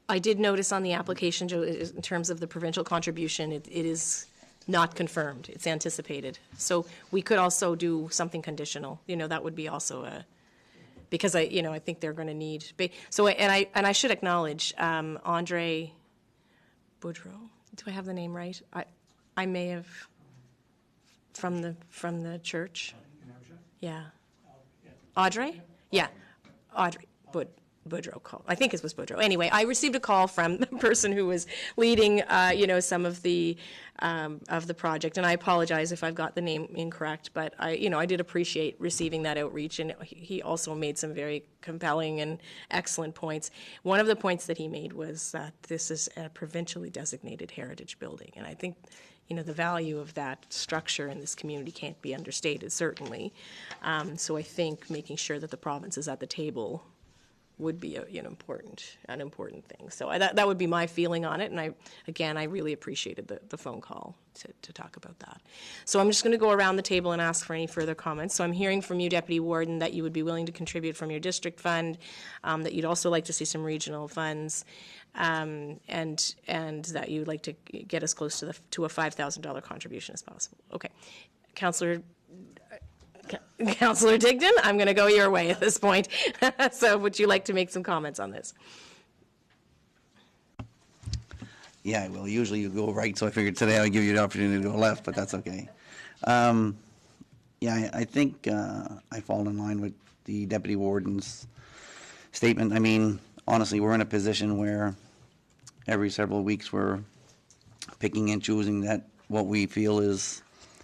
I did notice on the application, Joe, in terms of the provincial contribution, it is not confirmed. It's anticipated. So we could also do something conditional. You know, that would be also a, because I think they're going to need. So and I should acknowledge Andre Boudreau. Do I have the name right? I may have from the church. Yeah. Audrey? Yeah, Audrey Boudreau called. I think it was Boudreau. Anyway, I received a call from the person who was leading, some of the project, and I apologize if I've got the name incorrect, but I did appreciate receiving that outreach, and he also made some very compelling and excellent points. One of the points that he made was that this is a provincially designated heritage building, and I think the value of that structure in this community can't be understated, certainly. So I think making sure that the province is at the table would be an important thing. So that would be my feeling on it, and I really appreciated the phone call to talk about that. So I'm just going to go around the table and ask for any further comments. So I'm hearing from you, Deputy Warden, that you would be willing to contribute from your district fund, that you'd also like to see some regional funds, and that you'd like to get as close to a $5,000 contribution as possible. Okay, Councillor Digdon, I'm going to go your way at this point. So would you like to make some comments on this? Yeah, well, usually you go right, so I figured today I'll give you the opportunity to go left, but that's okay. I think I fall in line with the Deputy Warden's statement. I mean, honestly, we're in a position where every several weeks we're picking and choosing that what we feel is,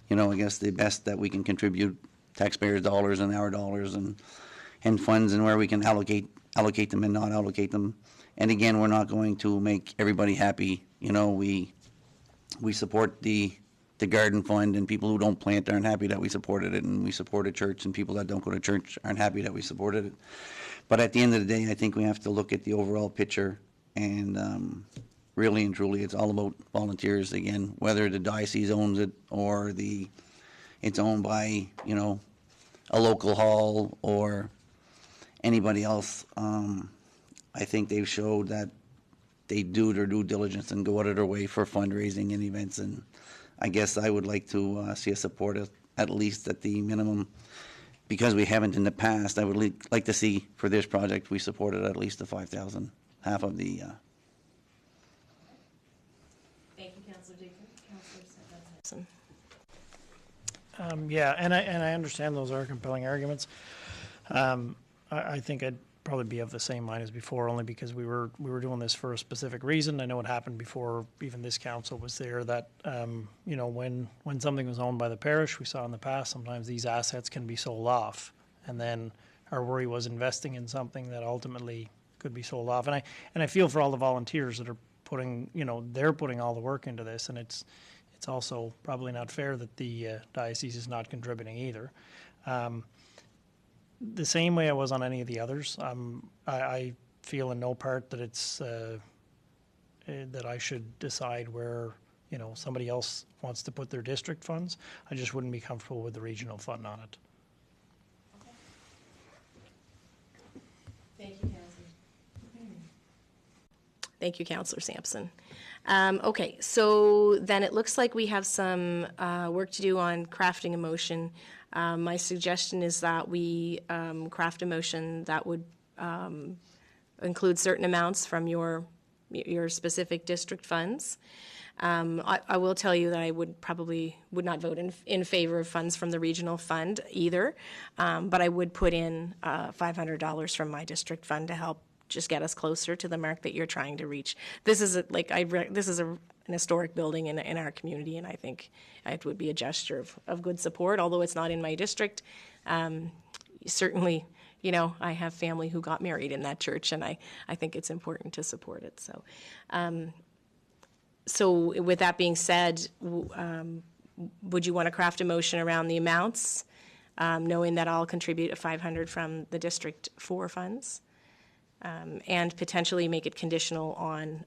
I guess the best that we can contribute taxpayers' dollars and our dollars and funds, and where we can allocate them and not allocate them. And again, we're not going to make everybody happy. We support the garden fund, and people who don't plant aren't happy that we supported it, and we support a church, and people that don't go to church aren't happy that we supported it. But at the end of the day, I think we have to look at the overall picture, and really and truly, it's all about volunteers again, whether the diocese owns it or it's owned by, a local hall or anybody else. I think they've showed that they do their due diligence and go out of their way for fundraising and events. And I guess I would like to see us support it, at least at the minimum, because we haven't in the past. I would like to see for this project we supported at least the 5,000, half of the. Thank you, Councillor Digdon. Councillor Simpson. And I understand those are compelling arguments. I think I'd probably be of the same mind as before, only because we were doing this for a specific reason. I know it happened before even this council was there, that when something was owned by the parish, we saw in the past sometimes these assets can be sold off, and then our worry was investing in something that ultimately could be sold off. And I feel for all the volunteers that are they're putting all the work into this, and it's also probably not fair that the diocese is not contributing either. The same way I was on any of the others, I feel in no part that it's that I should decide where somebody else wants to put their district funds. I just wouldn't be comfortable with the regional fund on it. Thank you, Councillor. Thank you, Councillor Sampson. Okay, so then it looks like we have some work to do on crafting a motion. My suggestion is that we craft a motion that would include certain amounts from your specific district funds. I will tell you that I would not vote in favor of funds from the regional fund either, but I would put in $500 from my district fund to help just get us closer to the mark that you're trying to reach. This is an historic building in our community, and I think it would be a gesture of good support, although it's not in my district. Certainly, I have family who got married in that church, and I think it's important to support it. So with that being said, would you want to craft a motion around the amounts, knowing that I'll contribute $500 from the District 4 funds, and potentially make it conditional on,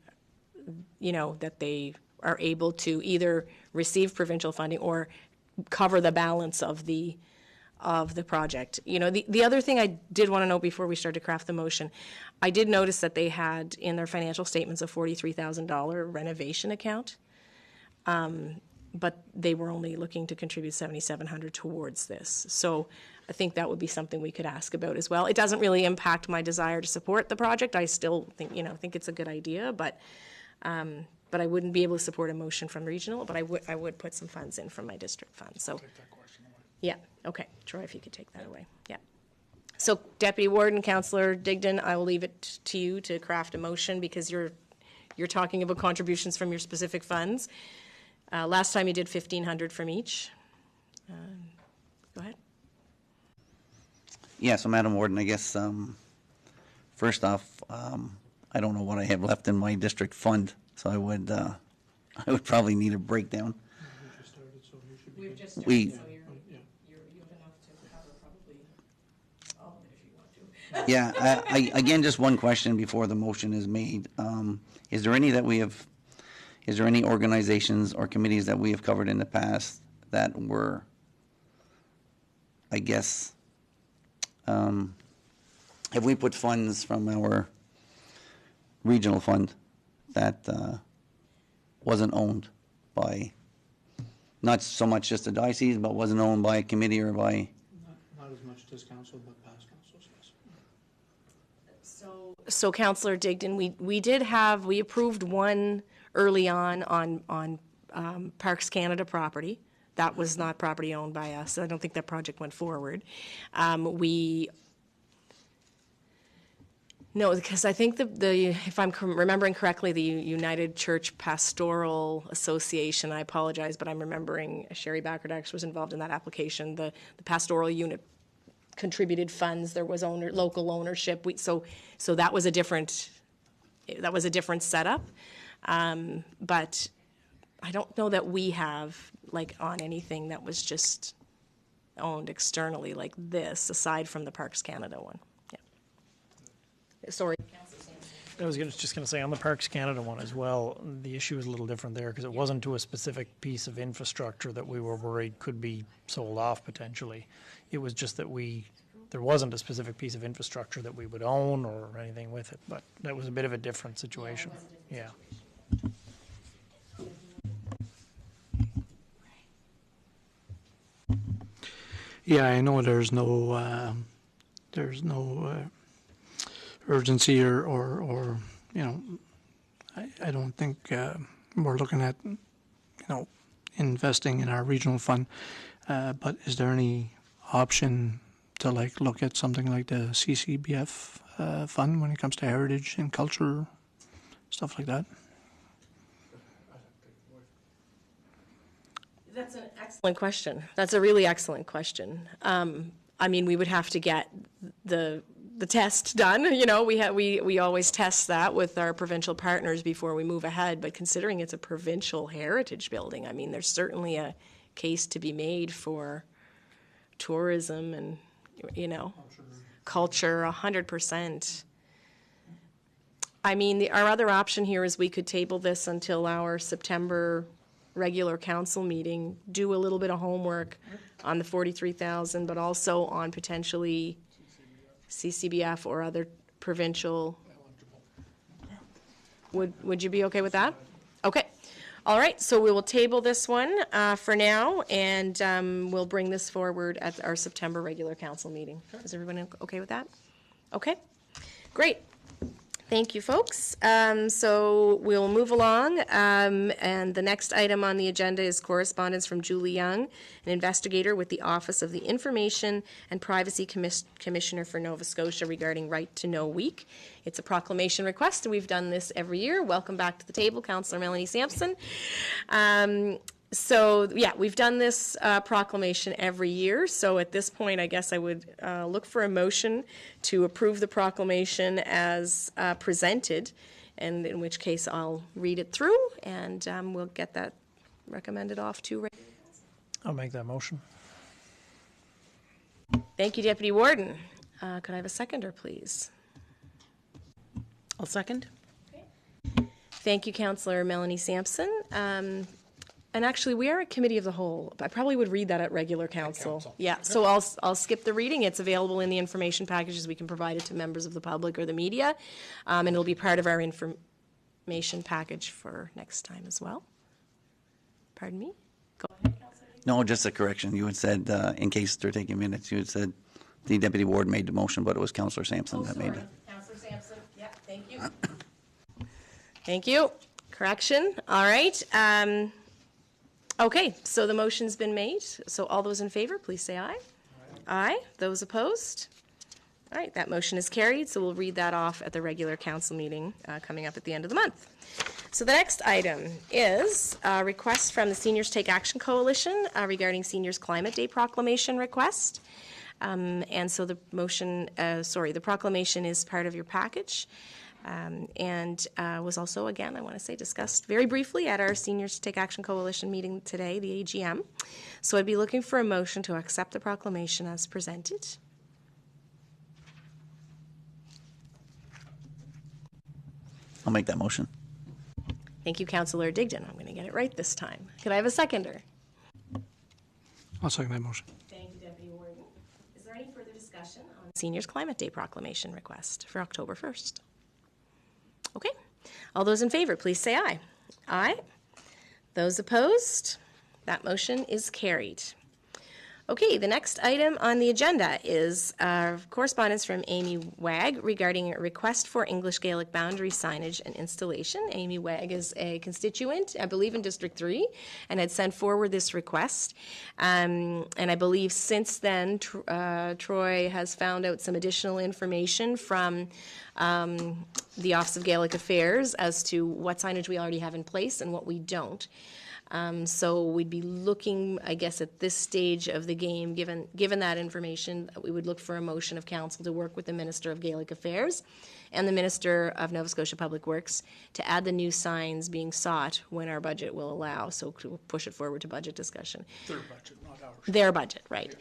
that they are able to either receive provincial funding or cover the balance of the project. The other thing I did want to note before we start to craft the motion, I did notice that they had in their financial statements a $43,000 renovation account, but they were only looking to contribute $7,700 towards this. So I think that would be something we could ask about as well. It doesn't really impact my desire to support the project. I still think it's a good idea, but I wouldn't be able to support a motion from regional, but I would put some funds in from my district fund. So, Take that question away. yeah, okay. Troy, if you could take that away. Yeah. So Deputy Warden, Councillor Digdon, I will leave it to you to craft a motion because you're talking about contributions from your specific funds. Last time you did 1,500 from each. Go ahead. Yeah, so Madam Warden, I guess, first off, I don't know what I have left in my district fund, so I would probably need a breakdown. We've just started, We- so you have enough to cover probably all of it if you want to. Yeah, again, just one question before the motion is made. Is there any organizations or committees that we have covered in the past that were, I guess, have we put funds from our regional fund that wasn't owned by, not so much just the diocese, but wasn't owned by a committee or by? Not as much this council, but past councils, yes. So Councillor Digdon, we approved one early on Parks Canada property. That was not property owned by us. I don't think that project went forward. No, because I think if I'm remembering correctly, the United Church Pastoral Association, I apologize, but I'm remembering Sherry Backerdax was involved in that application. The pastoral unit contributed funds. There was local ownership. So that was a different setup. But I don't know that we have on anything that was just owned externally like this, aside from the Parks Canada one. Yeah. Sorry. I was just going to say, on the Parks Canada one as well, the issue is a little different there because it wasn't to a specific piece of infrastructure that we were worried could be sold off potentially. It was just that there wasn't a specific piece of infrastructure that we would own or anything with it, but that was a bit of a different situation. Yeah. Yeah, I know there's no urgency or I don't think we're looking at investing in our regional fund. But is there any option to look at something like the CCBF fund when it comes to heritage and culture, stuff like that? That's an excellent question. That's a really excellent question. I mean, we would have to get the test done. We always test that with our provincial partners before we move ahead. But considering it's a provincial heritage building, I mean, there's certainly a case to be made for tourism and culture. 100%. I mean, our other option here is we could table this until our September regular council meeting, do a little bit of homework on the 43,000, but also on potentially CCBF or other provincial. Would you be okay with that? Okay. All right, so we will table this one for now, and we'll bring this forward at our September regular council meeting. Is everyone okay with that? Okay, great. Thank you, folks. So we'll move along, and the next item on the agenda is correspondence from Julie Young, an investigator with the Office of the Information and Privacy Commissioner for Nova Scotia regarding Right to Know Week. It's a proclamation request, and we've done this every year. Welcome back to the table, Councillor Melanie Sampson. So, yeah, we've done this proclamation every year. So at this point, I guess I would look for a motion to approve the proclamation as presented, and in which case I'll read it through, and we'll get that recommended off to. I'll make that motion. Thank you, Deputy Warden. Could I have a seconder, please? I'll second. Thank you, Councillor Melanie Sampson. And actually, we are a committee of the whole. I probably would read that at regular council. Yeah, so I'll skip the reading. It's available in the information packages. We can provide it to members of the public or the media, and it'll be part of our information package for next time as well. Pardon me? Go ahead, Councillor. No, just a correction. You had said, in case they're taking minutes, you had said the deputy ward made the motion, but it was Councillor Sampson that made it. Councillor Sampson. Yeah, thank you. Thank you. Correction. All right. Okay, so the motion's been made. So all those in favor, please say aye. Aye. Those opposed? All right, that motion is carried, so we'll read that off at the regular council meeting coming up at the end of the month. So the next item is a request from the Seniors Take Action Coalition regarding Seniors Climate Day proclamation request. And so the the proclamation is part of your package. And was also, again, I want to say, discussed very briefly at our Seniors Take Action Coalition meeting today, the AGM. So I'd be looking for a motion to accept the proclamation as presented. I'll make that motion. Thank you, Councillor Digdon. I'm going to get it right this time. Could I have a seconder? I'll second that motion. Thank you, Deputy Warden. Is there any further discussion on the Seniors Climate Day proclamation request for October 1st? Okay. All those in favor, please say aye. Aye. Those opposed? That motion is carried. Okay, the next item on the agenda is correspondence from Amy Wagg regarding a request for English Gaelic boundary signage and installation. Amy Wagg is a constituent, I believe, in District 3, and had sent forward this request. And I believe since then, Troy has found out some additional information from the Office of Gaelic Affairs as to what signage we already have in place and what we don't. So we'd be looking, I guess, at this stage of the game, given that information, we would look for a motion of council to work with the Minister of Gaelic Affairs and the Minister of Nova Scotia Public Works to add the new signs being sought when our budget will allow, so to push it forward to budget discussion. Their budget, not ours. Their budget, right.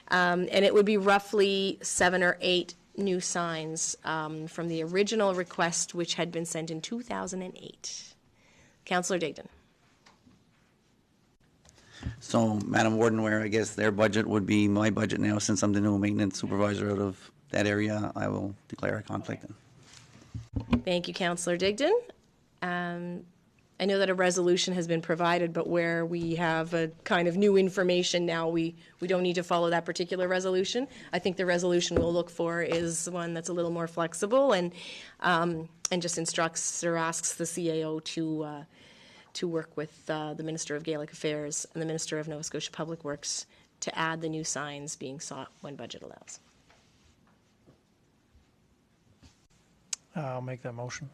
And it would be roughly 7 or 8 new signs from the original request, which had been sent in 2008. Councillor Digdon. So, Madam Warden, where I guess their budget would be my budget now, since I'm the new maintenance supervisor out of that area, I will declare a conflict. Thank you, Councillor Digdon. I know that a resolution has been provided, but where we have a kind of new information now, we don't need to follow that particular resolution. I think the resolution we'll look for is one that's a little more flexible and just instructs or asks the CAO to work with the Minister of Gaelic Affairs and the Minister of Nova Scotia Public Works to add the new signs being sought when budget allows. I'll make that motion.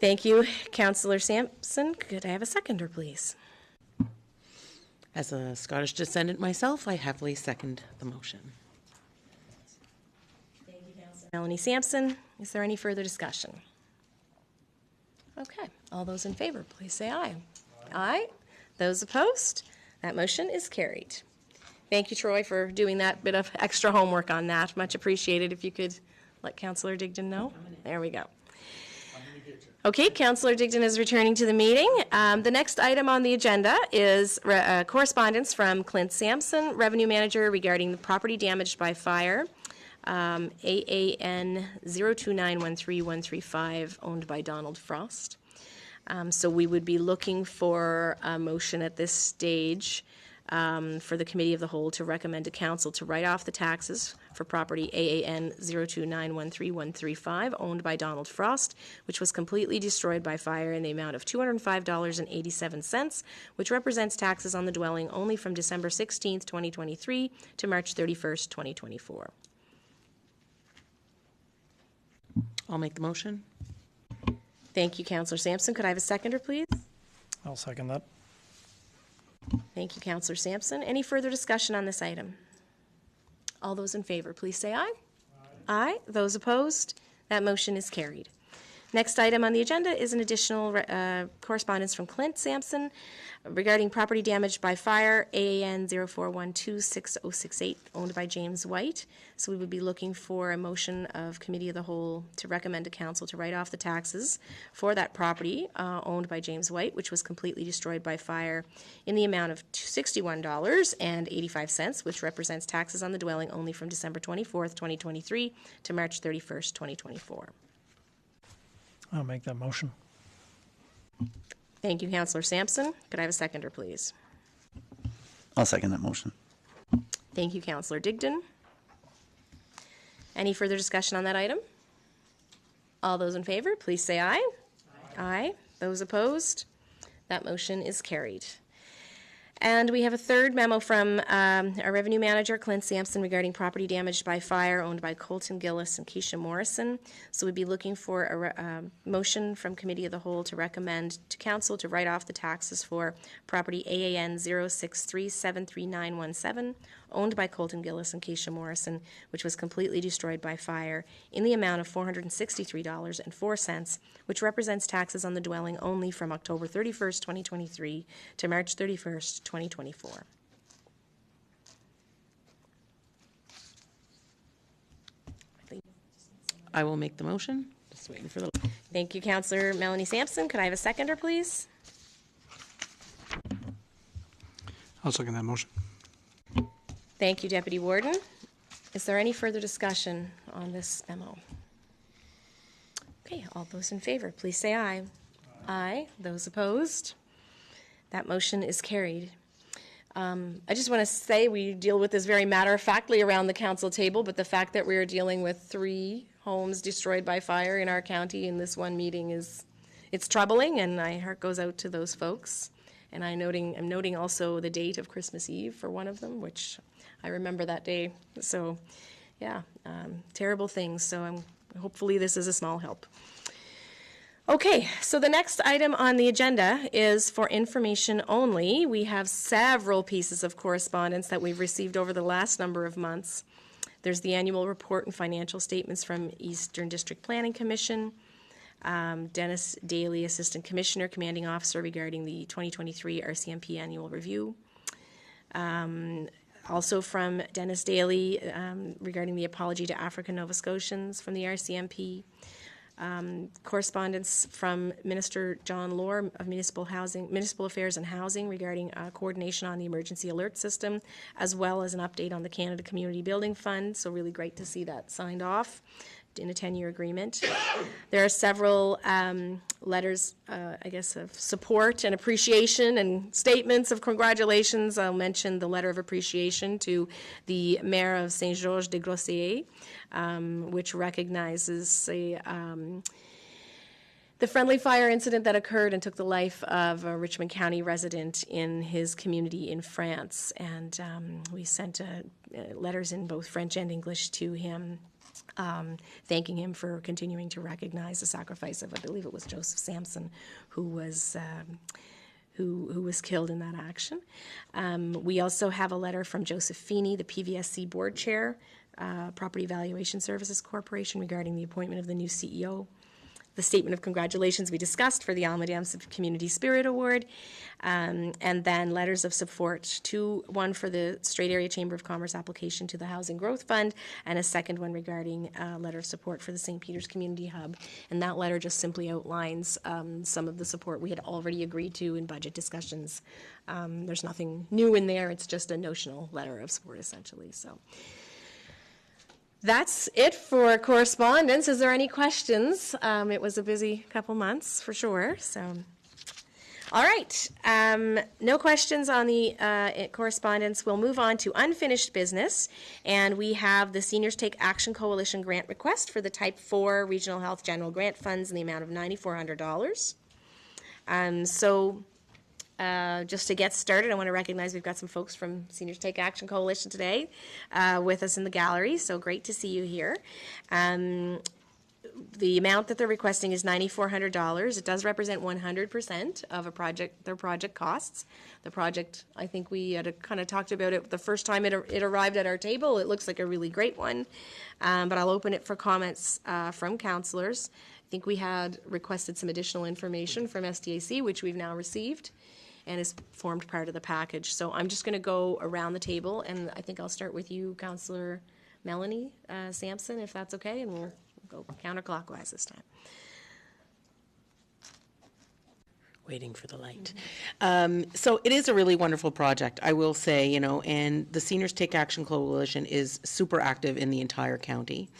Thank you, Councillor Sampson. Could I have a seconder, please? As a Scottish descendant myself, I happily second the motion. Thank you, Councillor Melanie Sampson. Is there any further discussion? Okay, all those in favor, please say aye. Aye. Those opposed? That motion is carried. Thank you, Troy, for doing that bit of extra homework on that. Much appreciated. If you could let Councillor Digdon know. There we go. Okay, Councillor Digdon is returning to the meeting. The next item on the agenda is correspondence from Clint Sampson, Revenue Manager, regarding the property damaged by fire. AAN 02913-135, owned by Donald Frost. So we would be looking for a motion at this stage for the Committee of the Whole to recommend to Council to write off the taxes for property AAN 02913-135, owned by Donald Frost, which was completely destroyed by fire in the amount of $205.87, which represents taxes on the dwelling only from December 16th, 2023 to March 31st, 2024. I'll make the motion. Thank you, Councillor Sampson. Could I have a seconder, please? I'll second that. Thank you, Councillor Sampson. Any further discussion on this item? All those in favor, please say aye. Aye. Those opposed? That motion is carried. Next item on the agenda is an additional correspondence from Clint Sampson regarding property damaged by fire, AAN 04126068, owned by James White. So we would be looking for a motion of Committee of the Whole to recommend to Council to write off the taxes for that property owned by James White, which was completely destroyed by fire, in the amount of $61.85, which represents taxes on the dwelling only from December 24th, 2023 to March 31st, 2024. I'll make that motion. Thank you, Councillor Sampson. Could I have a seconder, please? I'll second that motion. Thank you, Councillor Digdon. Any further discussion on that item? All those in favor, please say aye. Aye. Those opposed? That motion is carried. And we have a third memo from our revenue manager, Clint Sampson, regarding property damaged by fire owned by Colton Gillis and Keisha Morrison. So we'd be looking for a motion from Committee of the Whole to recommend to Council to write off the taxes for property AAN 063733917, owned by Colton Gillis and Keisha Morrison, which was completely destroyed by fire, in the amount of $463.04, which represents taxes on the dwelling only from October 31st, 2023 to March 31st, 2024. I will make the motion. Just waiting for the. Thank you, Councillor Melanie Sampson. Could I have a seconder, please? I'll second that motion. Thank you, Deputy Warden. Is there any further discussion on this memo? Okay, all those in favor, please say aye. Aye. Those opposed? That motion is carried. I just want to say we deal with this very matter-of-factly around the council table, but the fact that we are dealing with 3 homes destroyed by fire in our county in this one meeting it's troubling, and my heart goes out to those folks. And I'm noting also the date of Christmas Eve for one of them, which I remember that day. So, yeah, terrible things. So hopefully this is a small help. Okay, so the next item on the agenda is for information only. We have several pieces of correspondence that we've received over the last number of months. There's the annual report and financial statements from Eastern District Planning Commission, Dennis Daly, Assistant Commissioner, Commanding Officer, regarding the 2023 RCMP annual review. Also from Dennis Daly regarding the apology to African Nova Scotians from the RCMP. Correspondence from Minister John Lohr of Municipal Affairs and Housing regarding coordination on the emergency alert system, as well as an update on the Canada Community Building Fund. So really great to see that signed off in a 10-year agreement. There are several letters, I guess, of support and appreciation and statements of congratulations. I'll mention the letter of appreciation to the Mayor of Saint-Georges-des-Groseilliers, which recognizes the friendly fire incident that occurred and took the life of a Richmond County resident in his community in France. And we sent letters in both French and English to him, thanking him for continuing to recognize the sacrifice of, I believe it was Joseph Sampson, who was killed in that action. We also have a letter from Joseph Feeney, the PVSC Board Chair, Property Valuation Services Corporation, regarding the appointment of the new CEO. The statement of congratulations we discussed for the Alma Dams Community Spirit Award, and then letters of support, one for the Strait Area Chamber of Commerce application to the Housing Growth Fund, and a second one regarding a letter of support for the St. Peter's Community Hub. And that letter just simply outlines some of the support we had already agreed to in budget discussions. There's nothing new in there, it's just a notional letter of support essentially. So that's it for correspondence. Is there any questions? It was a busy couple months for sure. So, all right. No questions on the correspondence. We'll move on to unfinished business, and we have the Seniors Take Action Coalition grant request for the Type 4 Regional Health General Grant Funds in the amount of $9,400. Just to get started, I want to recognize we've got some folks from Seniors Take Action Coalition today with us in the gallery, so great to see you here. The amount that they're requesting is $9,400. It does represent 100% of their project costs. The project, I think we had kind of talked about it the first time it arrived at our table. It looks like a really great one, but I'll open it for comments from councillors. I think we had requested some additional information from SDAC, which we've now received, and is formed part of the package. So I'm just going to go around the table, and I think I'll start with you, Councillor Melanie Sampson, if that's okay, and we'll go counterclockwise this time. Waiting for the light. So it is a really wonderful project, I will say, and the Seniors Take Action Coalition is super active in the entire county.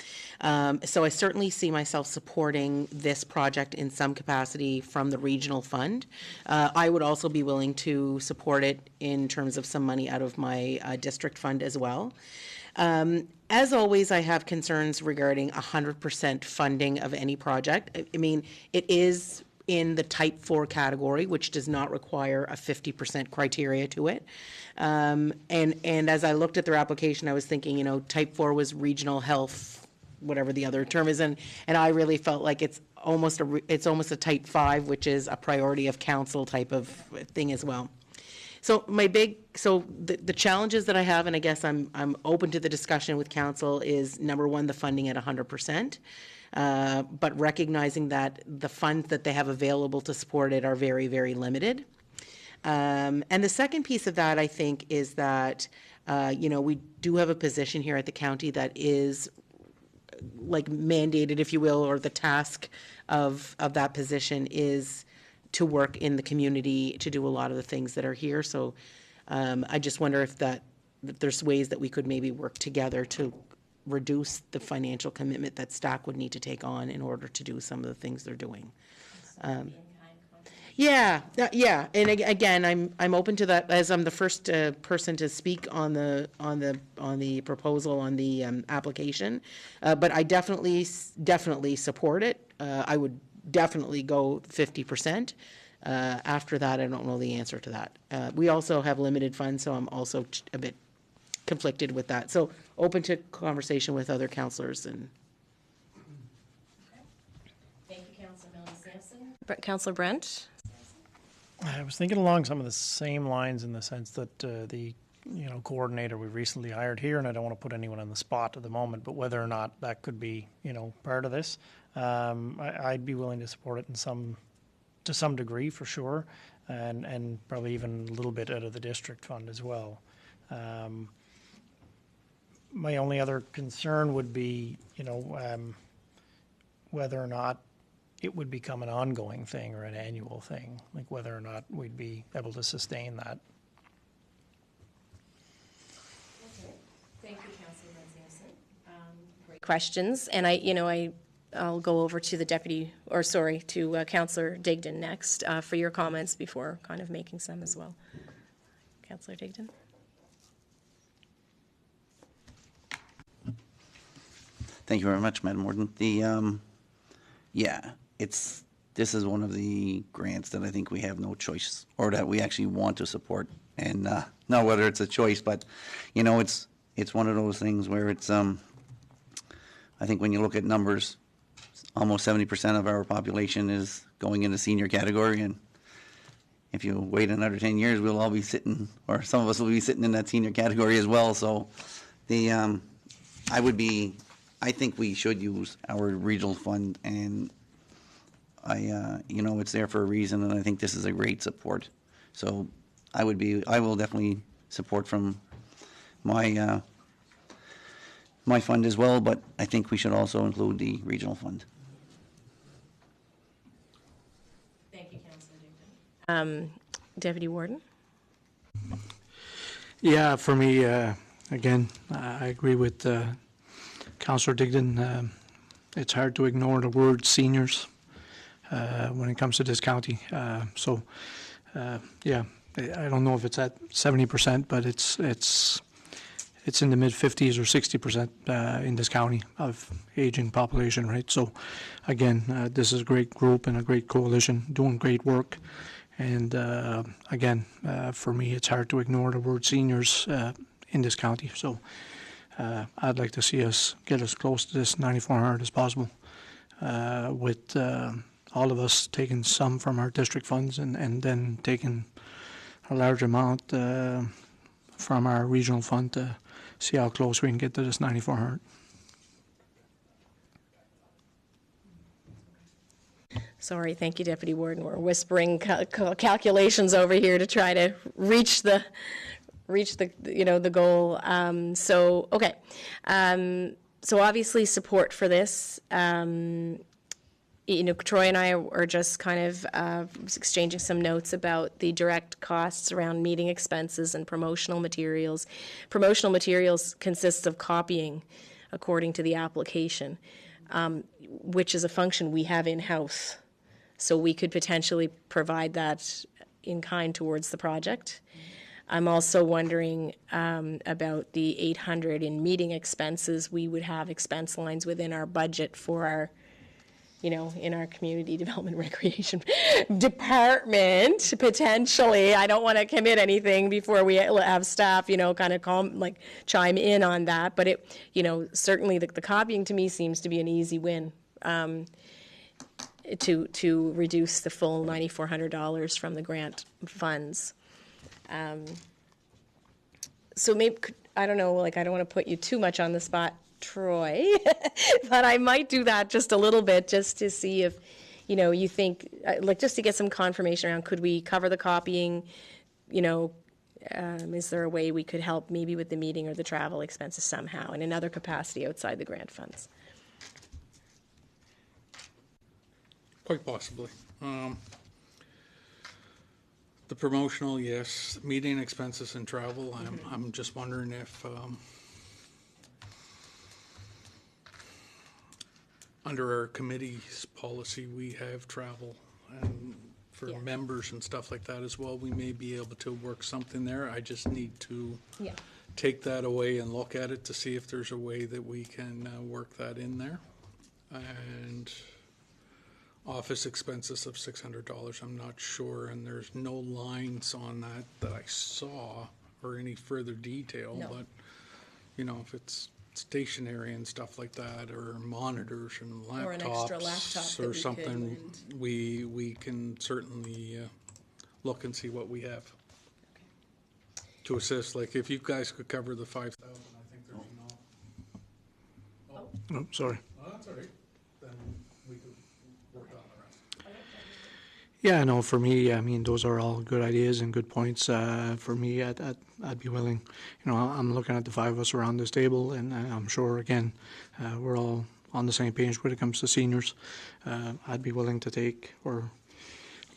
So I certainly see myself supporting this project in some capacity from the regional fund. I would also be willing to support it in terms of some money out of my district fund as well. As always, I have concerns regarding 100% funding of any project. I mean, it is in the type 4 category, which does not require a 50% criteria to it. And as I looked at their application, I was thinking, you know, type 4 was regional health, whatever the other term is, and I really felt like it's almost a type 5, which is a priority of council type of thing as well. So the challenges that I have, and I guess I'm open to the discussion with council, is number one, the funding at 100%, but recognizing that the funds that they have available to support it are very, very limited. And the second piece of that, I think, is that, you know, we do have a position here at the county that is like mandated, if you will, or the task of that position is to work in the community to do a lot of the things that are here. So I just wonder if there's ways that we could maybe work together to reduce the financial commitment that STAC would need to take on in order to do some of the things they're doing. Yeah. And again, I'm open to that, as I'm the first person to speak on the proposal, on the application. But I definitely support it. I would definitely go 50%. After that, I don't know the answer to that. We also have limited funds, so I'm also a bit conflicted with that. So open to conversation with other councillors. And Thank you, Councillor Melanie Sampson. Councillor Brent? I was thinking along some of the same lines in the sense that the coordinator we recently hired here, and I don't want to put anyone on the spot at the moment, but whether or not that could be part of this, I'd be willing to support it to some degree for sure, and probably even a little bit out of the district fund as well. My only other concern would be whether or not it would become an ongoing thing or an annual thing, like whether or not we'd be able to sustain that. Thank you, Councillor Sampson. Great questions, and I'll go over to to Councillor Digdon next for your comments before kind of making some as well. Councillor Digdon. Thank you very much, Madam Warden. This is one of the grants that I think we have no choice, or that we actually want to support, and not whether it's a choice, but it's one of those things where it's I think when you look at numbers, almost 70% of our population is going in the senior category, and if you wait another 10 years, we'll all be sitting, or some of us will be sitting in that senior category as well. So I think we should use our regional fund, and it's there for a reason, and I think this is a great support. So I will definitely support from my fund as well, but I think we should also include the regional fund. Thank you, Councillor Digdon. Deputy Warden? Yeah, for me, again, I agree with Councillor Digdon. It's hard to ignore the word seniors when it comes to this county. I don't know if it's at 70%, but it's in the mid-50s or 60% in this county of aging population, right? So, again, this is a great group and a great coalition doing great work. And, again, for me, it's hard to ignore the word seniors in this county. So I'd like to see us get as close to this 9,400 as possible with all of us taking some from our district funds and then taking a large amount from our regional fund to see how close we can get to this 9,400. Sorry, thank you, Deputy Warden. We're whispering calculations over here to try to reach the goal. So obviously support for this. Troy and I are just kind of exchanging some notes about the direct costs around meeting expenses and promotional materials. Promotional materials consists of copying, according to the application, which is a function we have in-house. So we could potentially provide that in kind towards the project. I'm also wondering about the 800 in meeting expenses. We would have expense lines within our budget for our in our community development recreation department, potentially. I don't want to commit anything before we have staff, kind of chime in on that. But it, certainly the copying to me seems to be an easy win. To reduce the full $9,400 from the grant funds. So maybe, I don't know, I don't want to put you too much on the spot, Troy, but I might do that just a little bit, just to see if, you think, just to get some confirmation around, could we cover the copying? Is there a way we could help maybe with the meeting or the travel expenses somehow in another capacity outside the grant funds? Quite possibly. The promotional, yes. Meeting expenses and travel, I'm just wondering if, under our committee's policy, we have travel and for Yeah. members and stuff like that as well. We may be able to work something there. I just need to Yeah. take that away and look at it to see if there's a way that we can work that in there. And office expenses of $600, I'm not sure, and there's no lines on that I saw or any further detail. No. But, if it's stationery and stuff like that, or monitors and laptops. Or an extra laptop that or we could something, lend. we can certainly look and see what we have. To assist, if you guys could cover the 5,000, I think there's enough. Oh, sorry. Well, that's all right. Then we could work on the rest. Yeah, no, for me, I mean, those are all good ideas and good points. For me, I'd be willing. I'm looking at the five of us around this table, and I'm sure, again, we're all on the same page when it comes to seniors. I'd be willing to take or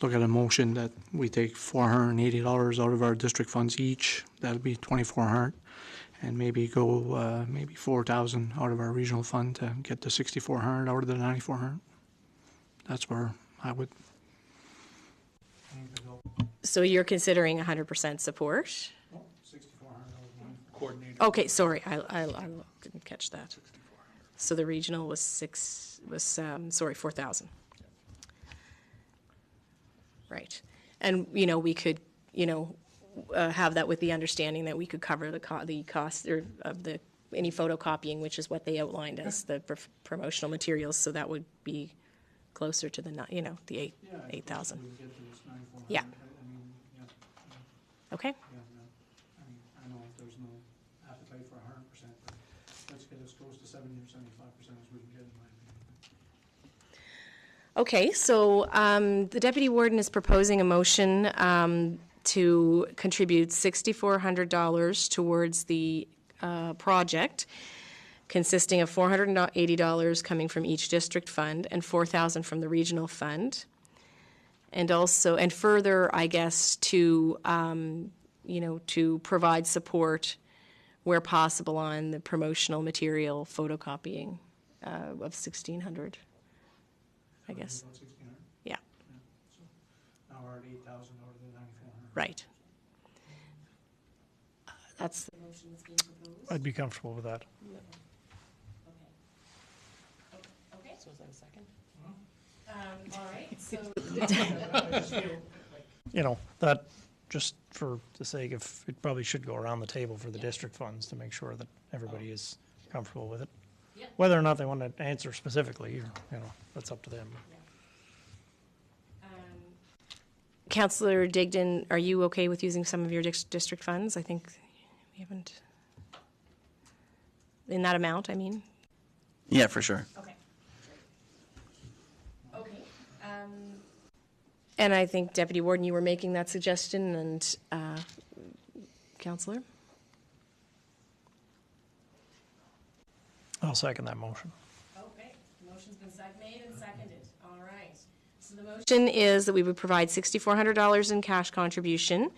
look at a motion that we take $480 out of our district funds each. That'll be $2,400, and maybe go maybe $4,000 out of our regional fund to get the $6,400 out of the $9,400. That's where I would. So you're considering 100% support? Coordinator. Okay, sorry, I didn't catch that. So the regional was 4,000. Right. And, we could, have that with the understanding that we could cover the cost of any photocopying, which is what they outlined as the promotional materials. So that would be closer to the 8,000. Yeah. Okay. I know there's no appetite for 100%, but let's get as close to 70 or 75% as we can get, in my opinion. Okay, so the deputy warden is proposing a motion to contribute $6,400 towards the project, consisting of $480 coming from each district fund and $4,000 from the regional fund. And further, I guess, to provide support where possible on the promotional material photocopying of 1,600, I guess. About 1,600? Yeah, So now we're at 8,000 out of the 9,400. right. That's the motion that's being proposed. I'd be comfortable with that. Okay, so is that a second? All right, so. That, just for the sake of, it probably should go around the table for the district funds to make sure that everybody is comfortable with it. Yeah. Whether or not they want to answer specifically, that's up to them. Councillor Digdon, are you okay with using some of your district funds? I think we haven't, in that amount, I mean? Yeah, for sure. Okay. Okay. And I think, Deputy Warden, you were making that suggestion, and Councillor? I'll second that motion. Okay, the motion's been made and seconded. All right. So the motion is that we would provide $6,400 in cash contribution,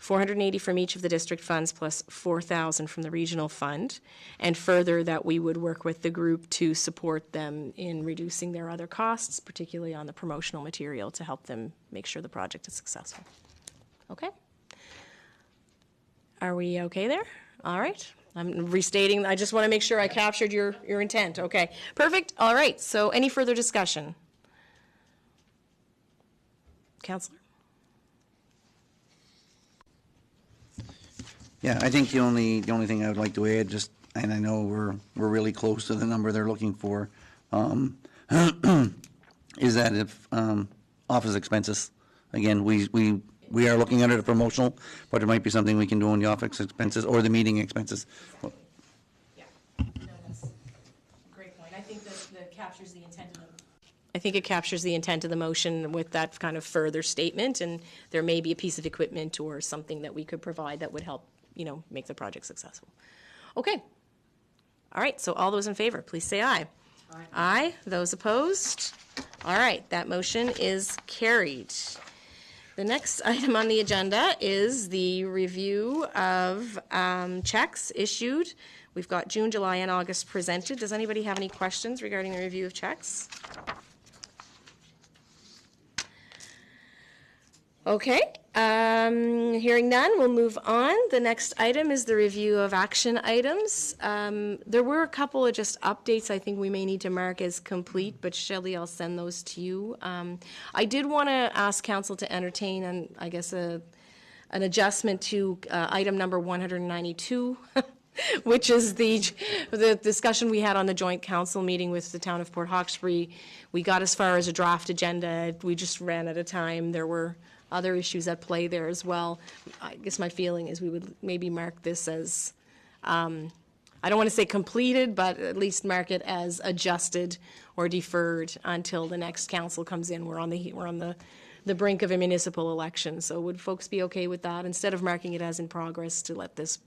$480 from each of the district funds plus $4,000 from the regional fund, and further that we would work with the group to support them in reducing their other costs, particularly on the promotional material, to help them make sure the project is successful. Okay? Are we okay there? All right. I'm restating, I just want to make sure I captured your intent. Okay, perfect. All right, so any further discussion? Councillor? Yeah, I think the only thing I would like to add, just, and I know we're really close to the number they're looking for, is that if office expenses, again, we are looking at it a promotional, but it might be something we can do on the office expenses or the meeting expenses. Yeah, no, that's a great point. I think that captures the intent of the. I think it captures the intent of the motion with that kind of further statement, and there may be a piece of equipment or something that we could provide that would help, make the project successful. Okay. All right, so all those in favor, please say aye. Aye. Aye. Those opposed? All right, that motion is carried. The next item on the agenda is the review of checks issued. We've got June, July, and August presented. Does anybody have any questions regarding the review of checks? Okay, hearing none, we'll move on. The next item is the review of action items. There were a couple of just updates I think we may need to mark as complete, but Shelley, I'll send those to you. I did want to ask council to entertain, I guess, an adjustment to item number 192, which is the discussion we had on the joint council meeting with the town of Port Hawkesbury. We got as far as a draft agenda. We just ran out of time. There were other issues at play there as well. I guess my feeling is we would maybe mark this as, I don't want to say completed, but at least mark it as adjusted or deferred until the next council comes in. We're on the brink of a municipal election, so would folks be okay with that instead of marking it as in progress to let this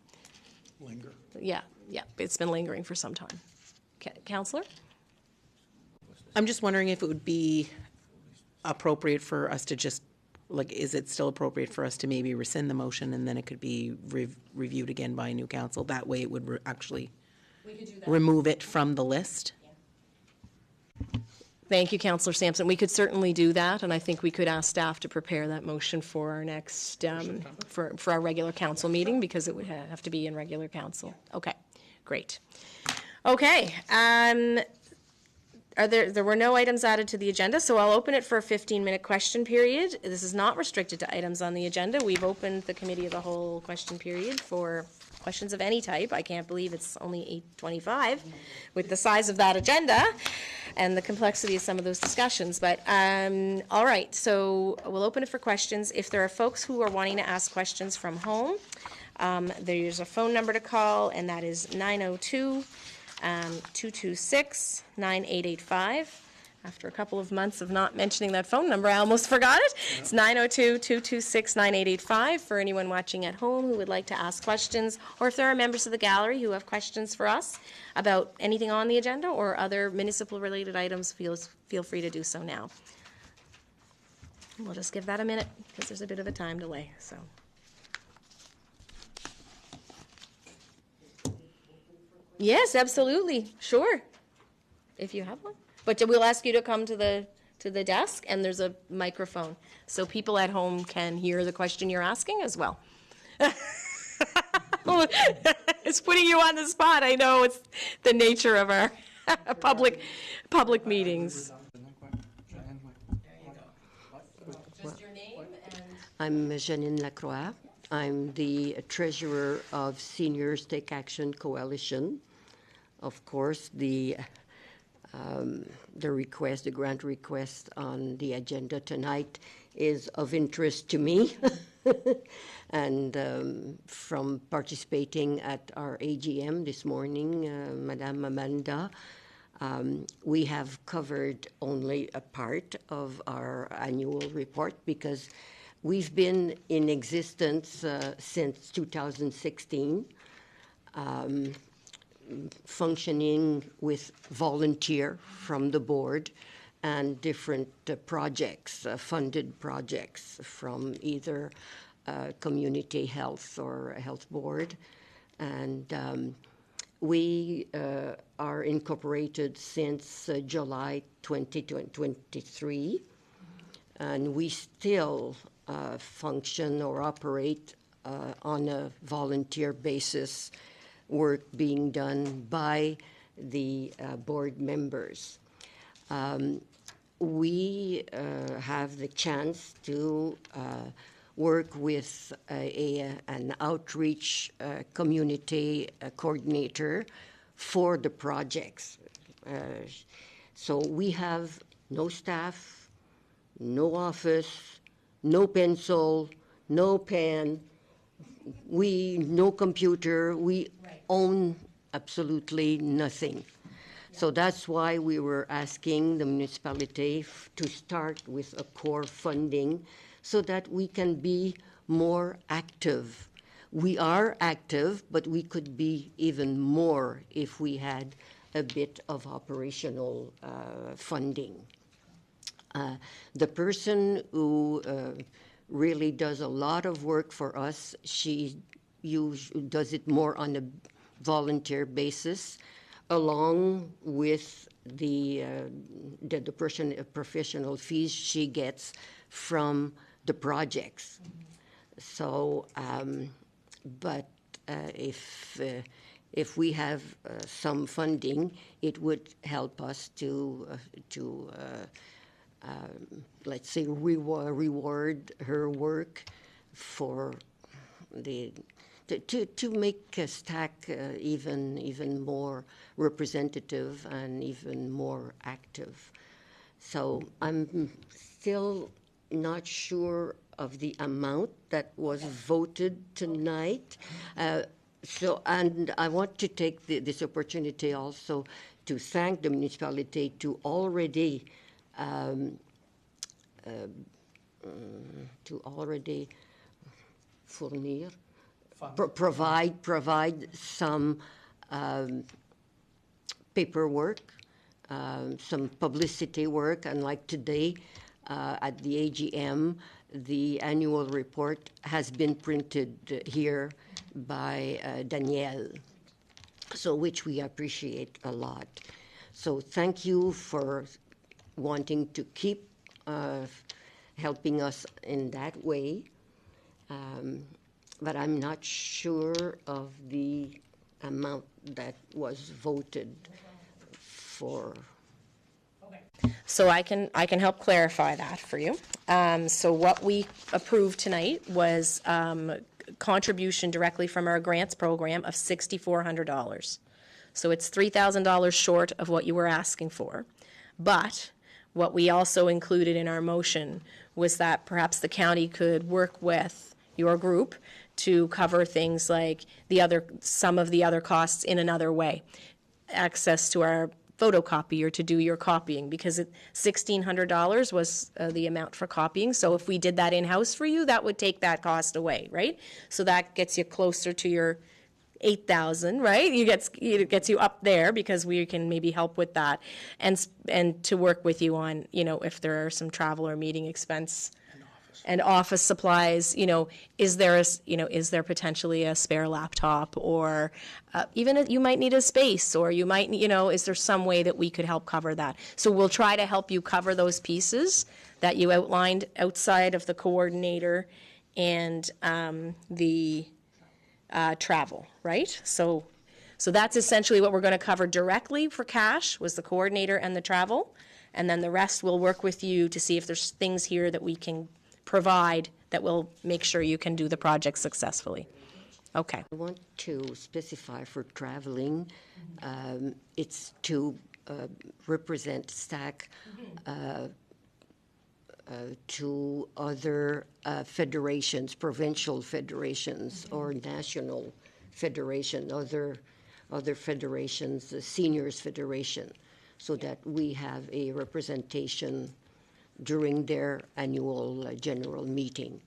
Linger. Yeah, it's been lingering for some time. Councillor? I'm just wondering if it would be appropriate for us to just, is it still appropriate for us to maybe rescind the motion and then it could be reviewed again by a new council? That way it would actually remove it from the list? Thank you, Councillor Sampson. We could certainly do that, and I think we could ask staff to prepare that motion for our next, for our regular council meeting, because it would have to be in regular council. Okay, great. Okay, there were no items added to the agenda, so I'll open it for a 15-minute question period. This is not restricted to items on the agenda. We've opened the committee of the whole question period for questions of any type. I can't believe it's only 8:25 with the size of that agenda and the complexity of some of those discussions. But all right, so we'll open it for questions. If there are folks who are wanting to ask questions from home, there's a phone number to call, and that is 902-226-9885. After a couple of months of not mentioning that phone number, I almost forgot it. It's 902-226-9885 for anyone watching at home who would like to ask questions, or if there are members of the gallery who have questions for us about anything on the agenda or other municipal-related items, feel free to do so now. We'll just give that a minute because there's a bit of a time delay. So. Yes, absolutely. Sure. If you have one. But we'll ask you to come to the desk, and there's a microphone, so people at home can hear the question you're asking as well. It's putting you on the spot. I know it's the nature of our public meetings. Just your name and... I'm Janine Lacroix. I'm the treasurer of Seniors Take Action Coalition. Of course, the grant request on the agenda tonight is of interest to me. And from participating at our AGM this morning, Madame Amanda, we have covered only a part of our annual report because we've been in existence since 2016. Functioning with volunteer from the board and different projects, funded projects from either community health or a health board. And we are incorporated since July 2023, and we still function or operate on a volunteer basis, work being done by the board members. we have the chance to work with an outreach community coordinator for the projects. So we have no staff, no office, no pencil, no pen, no computer, we own absolutely nothing. So that's why we were asking the municipality to start with a core funding so that we can be more active. We are active, but we could be even more if we had a bit of operational funding. The person who really does a lot of work for us, she does it more on a volunteer basis, along with the professional fees she gets from the projects. So, but if we have some funding, it would help us to let's say, reward her work for to make STAC even more representative and even more active. So I'm still not sure of the amount that was voted tonight. And I want to take this opportunity also to thank the municipality to already fournir, provide some paperwork, some publicity work, and like today at the AGM, the annual report has been printed here by Danielle, so which we appreciate a lot. So thank you for wanting to keep helping us in that way. But I'm not sure of the amount that was voted for. So I can help clarify that for you. So what we approved tonight was contribution directly from our grants program of $6,400. So it's $3,000 short of what you were asking for. But what we also included in our motion was that perhaps the county could work with your group to cover things like some of the other costs in another way. Access to our photocopier to do your copying, because $1,600 was the amount for copying. So if we did that in-house for you, that would take that cost away, right? So that gets you closer to your 8,000, right? It gets you up there, because we can maybe help with that, and to work with you on, if there are some travel or meeting expense and office supplies, is there potentially a spare laptop, or even you might need a space, or you might, is there some way that we could help cover that? So we'll try to help you cover those pieces that you outlined outside of the coordinator and the travel, right? So that's essentially what we're going to cover directly for cash, was the coordinator and the travel, and then the rest we'll work with you to see if there's things here that we can provide that will make sure you can do the project successfully. Okay. I want to specify for traveling, it's to represent STAC to other federations, provincial federations, or national federation, other federations, the seniors federation, so that we have a representation during their annual general meeting.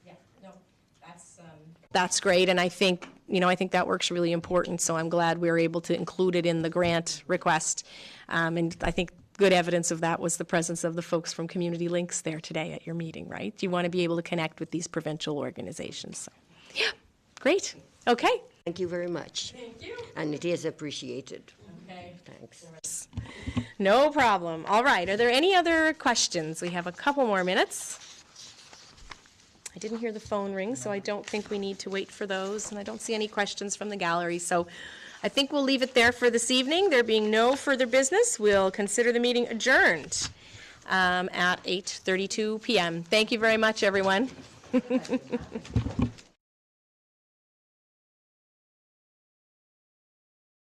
Yeah, no, that's great, and I think that works really important. So I'm glad we were able to include it in the grant request, and I think good evidence of that was the presence of the folks from Community Links there today at your meeting, right? You want to be able to connect with these provincial organizations. So, yeah, great. Okay. Thank you very much. Thank you. And it is appreciated. Okay. Thanks. No problem. All right. Are there any other questions? We have a couple more minutes. I didn't hear the phone ring, so I don't think we need to wait for those. And I don't see any questions from the gallery. So I think we'll leave it there for this evening. There being no further business, we'll consider the meeting adjourned. at 8:32 p.m. Thank you very much, everyone.